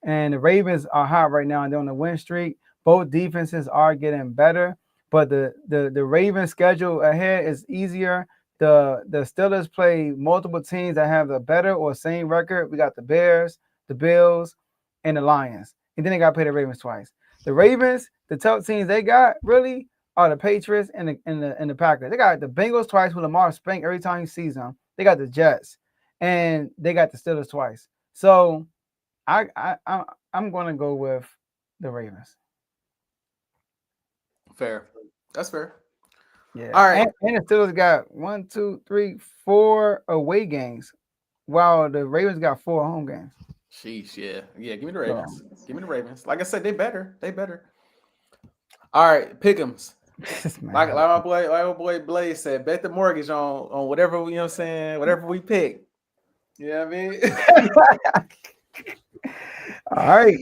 And the Ravens are hot right now and they're on a win streak. Both defenses are getting better, but the Ravens schedule ahead is easier. The Steelers play multiple teams that have a better or same record. We got the Bears, the Bills, and the Lions. And then they got to play the Ravens twice. The Ravens, the tough teams they got really are the Patriots and the Packers. They got the Bengals twice who Lamar spank every time he sees them. They got the Jets. And they got the Steelers twice. So I'm going to go with the Ravens. Fair. That's fair. Yeah. All right. And the Steelers got 4 away games, while the Ravens got 4 home games. Sheesh, yeah. Give me the Ravens. Give me the Ravens. Like I said, they better. All right, Pickems. Like my boy Blaze said, bet the mortgage on whatever you know what I'm saying, whatever we pick. You know what I mean? All right.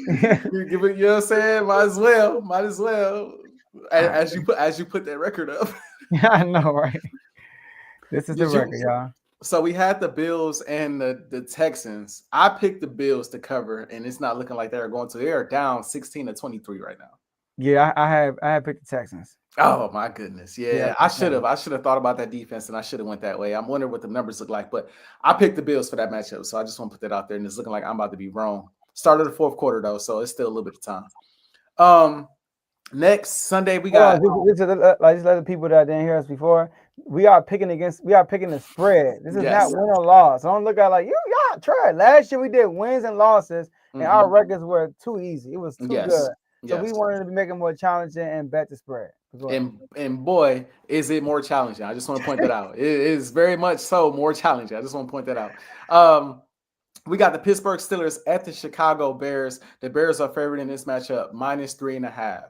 You give it, you know what I'm saying? Might as well. As you put that record up. Yeah, I know, right? This is the record, y'all. So we had the Bills and the Texans. I picked the Bills to cover, and it's not looking like they're going to. They are down 16-23 right now. Yeah, I have picked the Texans. Oh my goodness. Yeah, I should have thought about that defense and I should have went that way. I'm wondering what the numbers look like, but I picked the Bills for that matchup. So I just want to put that out there, and it's looking like I'm about to be wrong. Start of the fourth quarter though, so it's still a little bit of time. Next Sunday we got. Just let the people that didn't hear us before. We are picking the spread. This is not win or loss. Don't look at like y'all tried. Last year we did wins and losses, and our records were too easy. It was too good. So we wanted to make it more challenging and bet the spread. And boy, is it more challenging. I just want to point that out. It is very much so more challenging. I just want to point that out. We got the Pittsburgh Steelers at the Chicago Bears. The Bears are favored in this matchup, -3.5.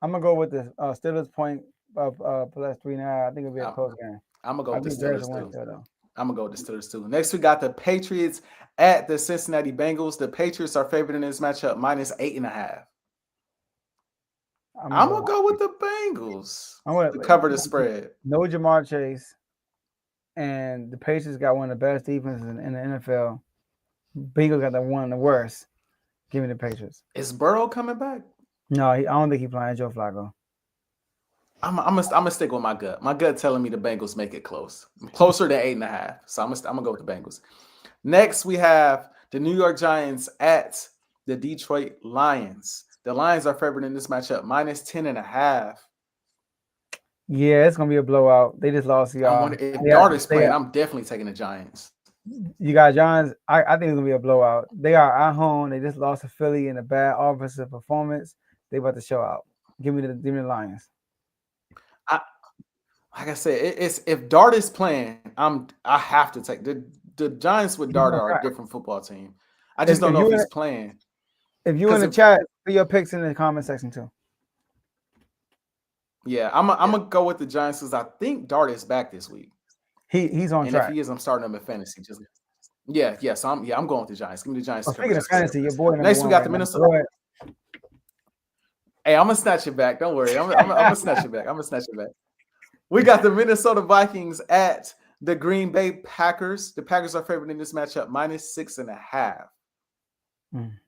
I'm gonna go with the Steelers point of plus 3.5. I think it'll be a close game. I'm gonna go with the Steelers too. I'm gonna go with the Steelers too. Next, we got the Patriots at the Cincinnati Bengals. The Patriots are favored in this matchup, -8.5. I'm gonna go with the Bengals to cover the spread. No Jamar Chase, and the Patriots got one of the best defenses in the NFL. Bengals got one of the worst. Give me the Patriots. Is Burrow coming back? No, I don't think he's playing Joe Flacco. I'm gonna stick with my gut. My gut telling me the Bengals make it closer than 8.5. So I'm gonna go with the Bengals. Next, we have the New York Giants at the Detroit Lions. The Lions are favored in this matchup, -10.5. Yeah, it's gonna be a blowout. They just lost y'all. If Darnold's playing, I'm definitely taking the Giants. You got Giants. I think it's gonna be a blowout. They are at home. They just lost to Philly in a bad offensive performance. They about to show out. Give me the Lions. Like I said, it's if Dart is playing, I have to take the Giants with Dart are a different football team. I just don't know if he's playing. If you in the chat, put your picks in the comment section too. Yeah, I'm gonna go with the Giants because I think Dart is back this week. He's on track. And if he is, I'm starting him in fantasy. So I'm going with the Giants. Give me the Giants. Speaking of fantasy, your boy. Next, we got the Minnesota. Hey, I'm gonna snatch it back. Don't worry. I'm gonna snatch it back. We got the Minnesota Vikings at the Green Bay Packers. The Packers are favored in this matchup, -6.5. I'm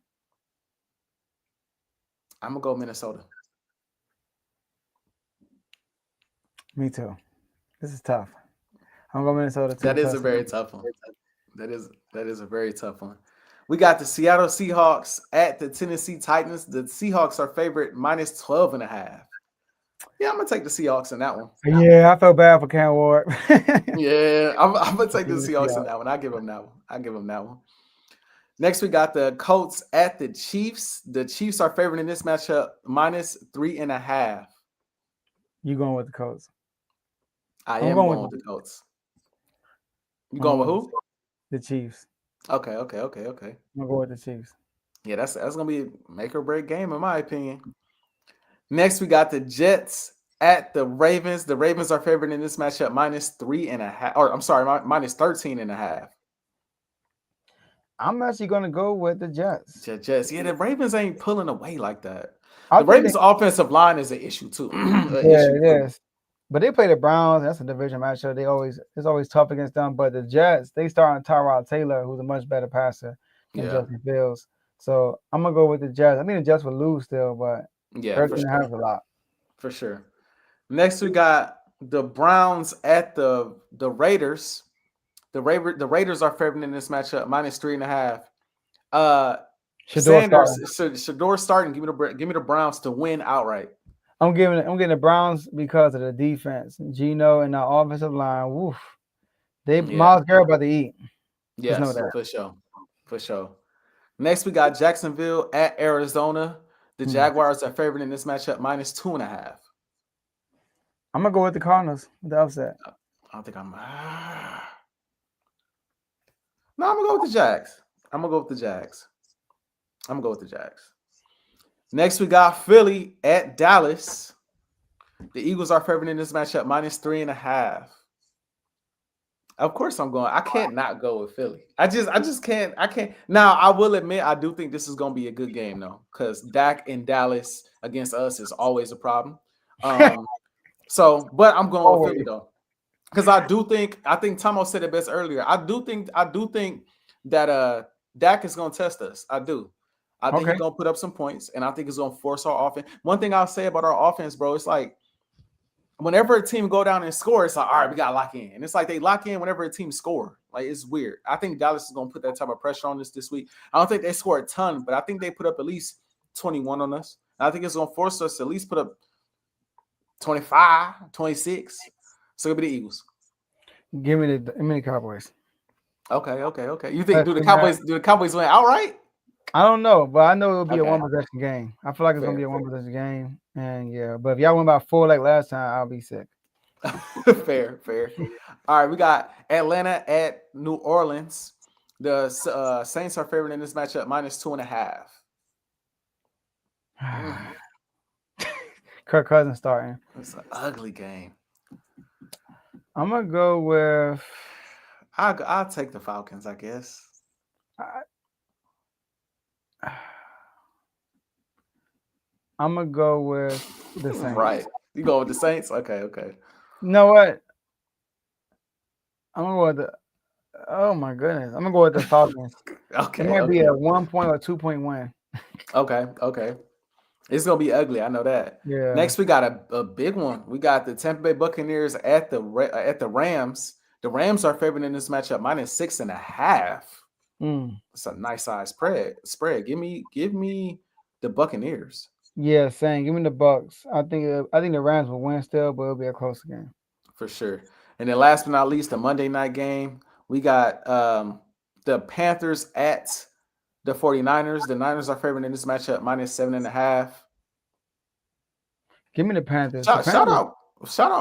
gonna go Minnesota. Me too. This is tough. I'm going Minnesota too. That is a very tough one. That is a very tough one. We got the Seattle Seahawks at the Tennessee Titans. The Seahawks are favored -12.5. Yeah, I'm gonna take the Seahawks in that one. Yeah, I felt bad for Cam Ward. Yeah, I'm gonna take the Seahawks in that one. I give them that one. Next, we got the Colts at the Chiefs. The Chiefs are favored in this matchup, -3.5. You going with the Colts? I am going with the Colts. You going with who? The Chiefs. Okay. I'm gonna go with the Chiefs. Yeah, that's gonna be a make or break game in my opinion. Next, we got the Jets at the Ravens. The Ravens are favored in this matchup, -3.5. Or I'm sorry, -13.5. I'm actually gonna go with the Jets. Jets. Yeah, the Ravens ain't pulling away like that. The Ravens' offensive line is an issue too. It is. But they play the Browns. That's a division matchup. It's always tough against them. But the Jets, they start on Tyrod Taylor, who's a much better passer than Justin Fields. So I'm gonna go with the Jets. I mean, the Jets will lose still, but 13.5 is a lot. For sure. Next, we got the Browns at the Raiders. The Raiders are favored in this matchup, -3.5. Shador starting. Give me the Browns to win outright. I'm getting the Browns because of the defense. Geno and the offensive line. Woof. Miles Garrett about to eat. Yes, for sure. Next, we got Jacksonville at Arizona. The Jaguars are favored in this matchup, -2.5. I'm gonna go with the Cardinals. The upset. I don't think I'm. No, I'm gonna go with the Jags. I'm gonna go with the Jags. Next, we got Philly at Dallas. The Eagles are favored in this matchup, -3.5. Of course, I'm going. I can't not go with Philly. I just can't. I can't. Now, I will admit, I do think this is going to be a good game, though, because Dak in Dallas against us is always a problem. But I'm going with Philly though, because I think Tomo said it best earlier. I do think that Dak is going to test us. I do. I think he's going to put up some points, and I think he's going to force our offense. One thing I'll say about our offense, bro, it's like whenever a team go down and score, it's like, all right, we got to lock in. And it's like they lock in whenever a team score. Like, it's weird. I think Dallas is going to put that type of pressure on us this week. I don't think they score a ton, but I think they put up at least 21 on us. And I think it's going to force us to at least put up 25, 26. So it'll be the Eagles. Give me the Cowboys. Okay. You think do the Cowboys win outright? I don't know, but I know it'll be a Okay. one possession game. I feel like it's gonna be a Fair. one possession game. And yeah, but if y'all win by 4 like last time, I'll be sick. Fair. All right, we got Atlanta at New Orleans. The Saints are favored in this matchup -2.5. Kirk Cousins starting. It's an ugly game. I'm gonna go with. I'll take the Falcons, I guess. I'm gonna go with the Saints. Right. You go with the Saints? Okay. You know what? I'm gonna go with the. Oh my goodness! I'm gonna go with the Falcons. Okay. It might be a 1 point or 2 point win. Okay. It's gonna be ugly. I know that. Yeah. Next, we got a big one. We got the Tampa Bay Buccaneers at the Rams. The Rams are favored in this matchup -6.5. It's a nice size spread. Give me the Buccaneers. Yeah, same. Give me the Bucks. I think the Rams will win still, but it'll be a close game. For sure. And then last but not least, the Monday night game. We got the Panthers at the 49ers. The Niners are favored in this matchup -7.5. Give me the Panthers. Shout out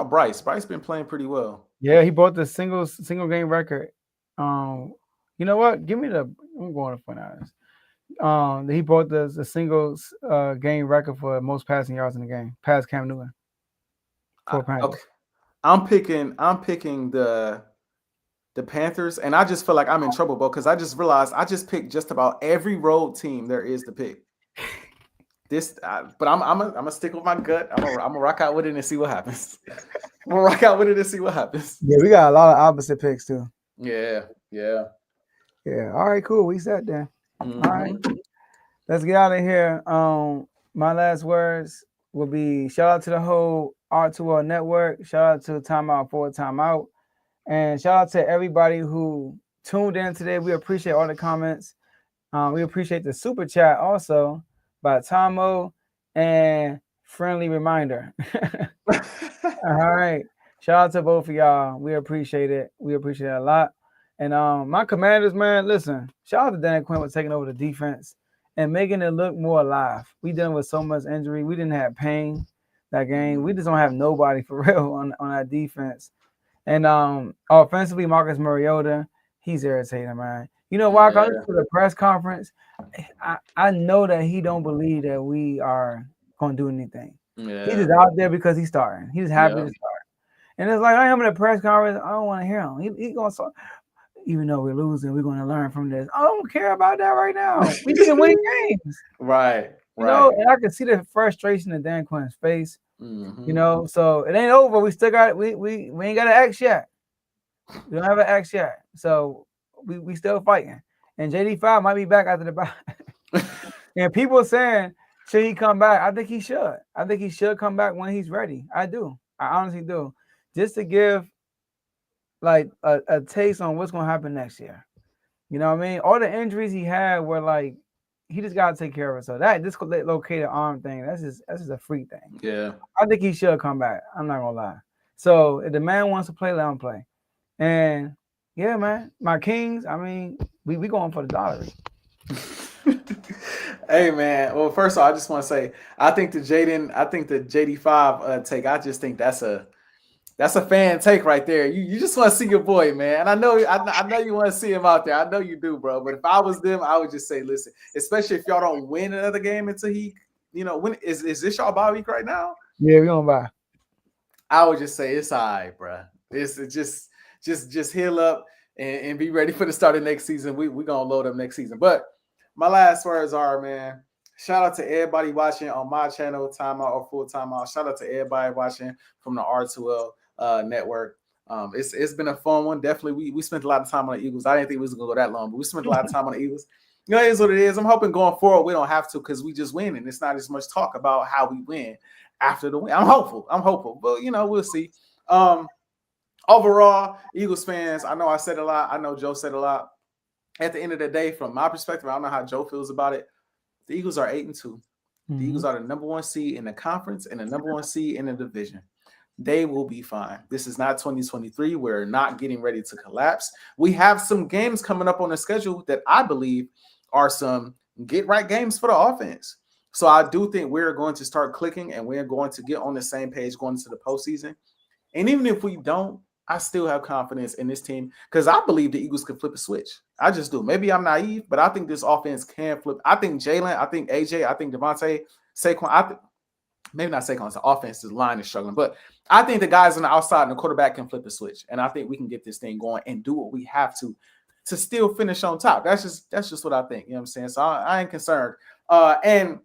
Bryce. Bryce been playing pretty well. Yeah, he broke the single game record. You know what? Give me I'm going to 49ers. He broke the singles game record for most passing yards in the game, past Cam Newton. Okay. I'm picking the Panthers, and I just feel like I'm in trouble, bro, because I just realized I just picked just about every road team there is to pick. But I'm gonna stick with my gut. I'm gonna rock out with it and see what happens. Yeah, we got a lot of opposite picks too. Yeah. All right, cool. We set there. Mm-hmm. All right, let's get out of here. My last words will be shout out to the whole R2L network. Shout out to Timeout for Timeout, and shout out to everybody who tuned in today. We appreciate all the comments. We appreciate the super chat also by Tomo and Friendly Reminder. All right. Shout out to both of y'all. We appreciate it. We appreciate it a lot. And my Commanders, man, listen, shout out to Dan Quinn for taking over the defense and making it look more alive. We dealing with so much injury. We didn't have pain that game. We just don't have nobody for real on our defense. And offensively, Marcus Mariota, he's irritating, man. You know why? Because for the press conference, I know that he don't believe that we are going to do anything. Yeah. He's just out there because he's starting. He's happy to start. And it's like, I am in a press conference. I don't want to hear him. He's going to start. Even though we're losing, we're going to learn from this. I don't care about that right now. We need to win games. Right. You know, and I can see the frustration in Dan Quinn's face. Mm-hmm. You know, so it ain't over. We still got we ain't got an X yet. We don't have an X yet. So we still fighting. And JD5 might be back after the bye. And people are saying, should he come back? I think he should. I think he should come back when he's ready. I do. I honestly do. Just to give like a taste on what's gonna happen next year. You know what I mean? All the injuries he had were like he just gotta take care of it. So that dislocated arm thing, that's just a freak thing. Yeah. I think he should come back. I'm not gonna lie. So if the man wants to play, let him play. And yeah, man, my Kings, I mean, we going for the dollar. Hey man, well, first of all, I just want to say I think the JD5 take, I just think that's a fan take right there. You just want to see your boy, man. And I know you want to see him out there. I know you do, bro. But if I was them, I would just say, listen, especially if y'all don't win another game until he, when is this y'all bye week right now? Yeah, we gonna buy. I would just say it's all right, bro. It's just heal up and be ready for the start of next season. We gonna load up next season. But my last words are, man, shout out to everybody watching on my channel, Timeout or Full Timeout. Shout out to everybody watching from the R2L network. It's been a fun one. Definitely, we spent a lot of time on the Eagles. I didn't think we was gonna go that long, but we spent a lot of time on the Eagles. It is what it is. I'm hoping going forward we don't have to because we just win, and it's not as much talk about how we win after the win. I'm hopeful, but we'll see. Overall, Eagles fans, I know I said a lot. I know Joe said a lot. At the end of the day, from my perspective, I don't know how Joe feels about it. The Eagles are 8-2. Mm-hmm. The Eagles are the number 1 seed in the conference and the number 1 seed in the division. They will be fine. This is not 2023. We're not getting ready to collapse. We have some games coming up on the schedule that I believe are some get-right games for the offense. So I do think we're going to start clicking and we're going to get on the same page going into the postseason. And even if we don't, I still have confidence in this team because I believe the Eagles can flip a switch. I just do. Maybe I'm naive, but I think this offense can flip. I think Jalen, I think Ajae, I think Devontae, Saquon, maybe not Saquon, the offensive line is struggling, but I think the guys on the outside and the quarterback can flip the switch. And I think we can get this thing going and do what we have to still finish on top. That's just what I think. You know what I'm saying? So I ain't concerned. And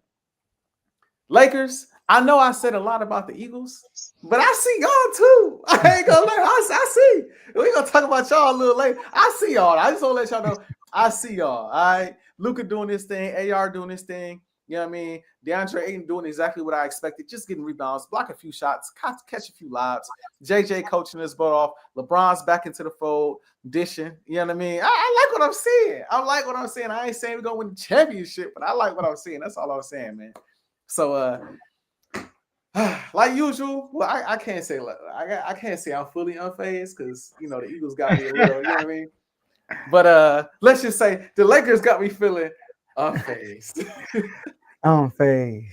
Lakers, I know I said a lot about the Eagles, but I see y'all too. I ain't gonna lie. I see. We're gonna talk about y'all a little later. I see y'all. I just want to let y'all know I see y'all. All right. Luka doing this thing, AR doing this thing. You know what I mean? DeAndre Ayton doing exactly what I expected, just getting rebounds, block a few shots, catch a few lobs. JJ coaching his butt off. LeBron's back into the fold, dishing. You know what I mean? I like what I'm seeing. I ain't saying we're going to win the championship, but I like what I'm seeing. That's all I'm saying, man. So, like usual, well, I can't say I can't say I'm fully unfazed because the Eagles got me a little, you know what I mean? But let's just say the Lakers got me feeling unfazed. Unfazed.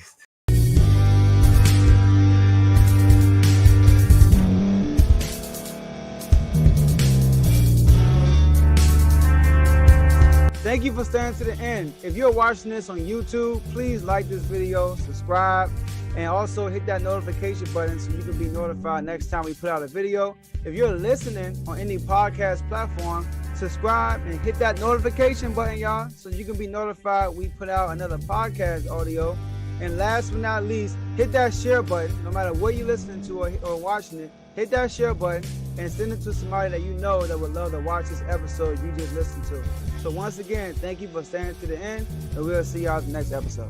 Thank you for staying to the end. If you're watching this on YouTube, please like this video, subscribe, and also hit that notification button so you can be notified next time we put out a video. If you're listening on any podcast platform, subscribe and hit that notification button, y'all, so you can be notified we put out another podcast audio. And last but not least, hit that share button. No matter what you're listening to or watching it, hit that share button and send it to somebody that you know that would love to watch this episode you just listened to. So once again, thank you for staying to the end, and we'll see y'all in the next episode.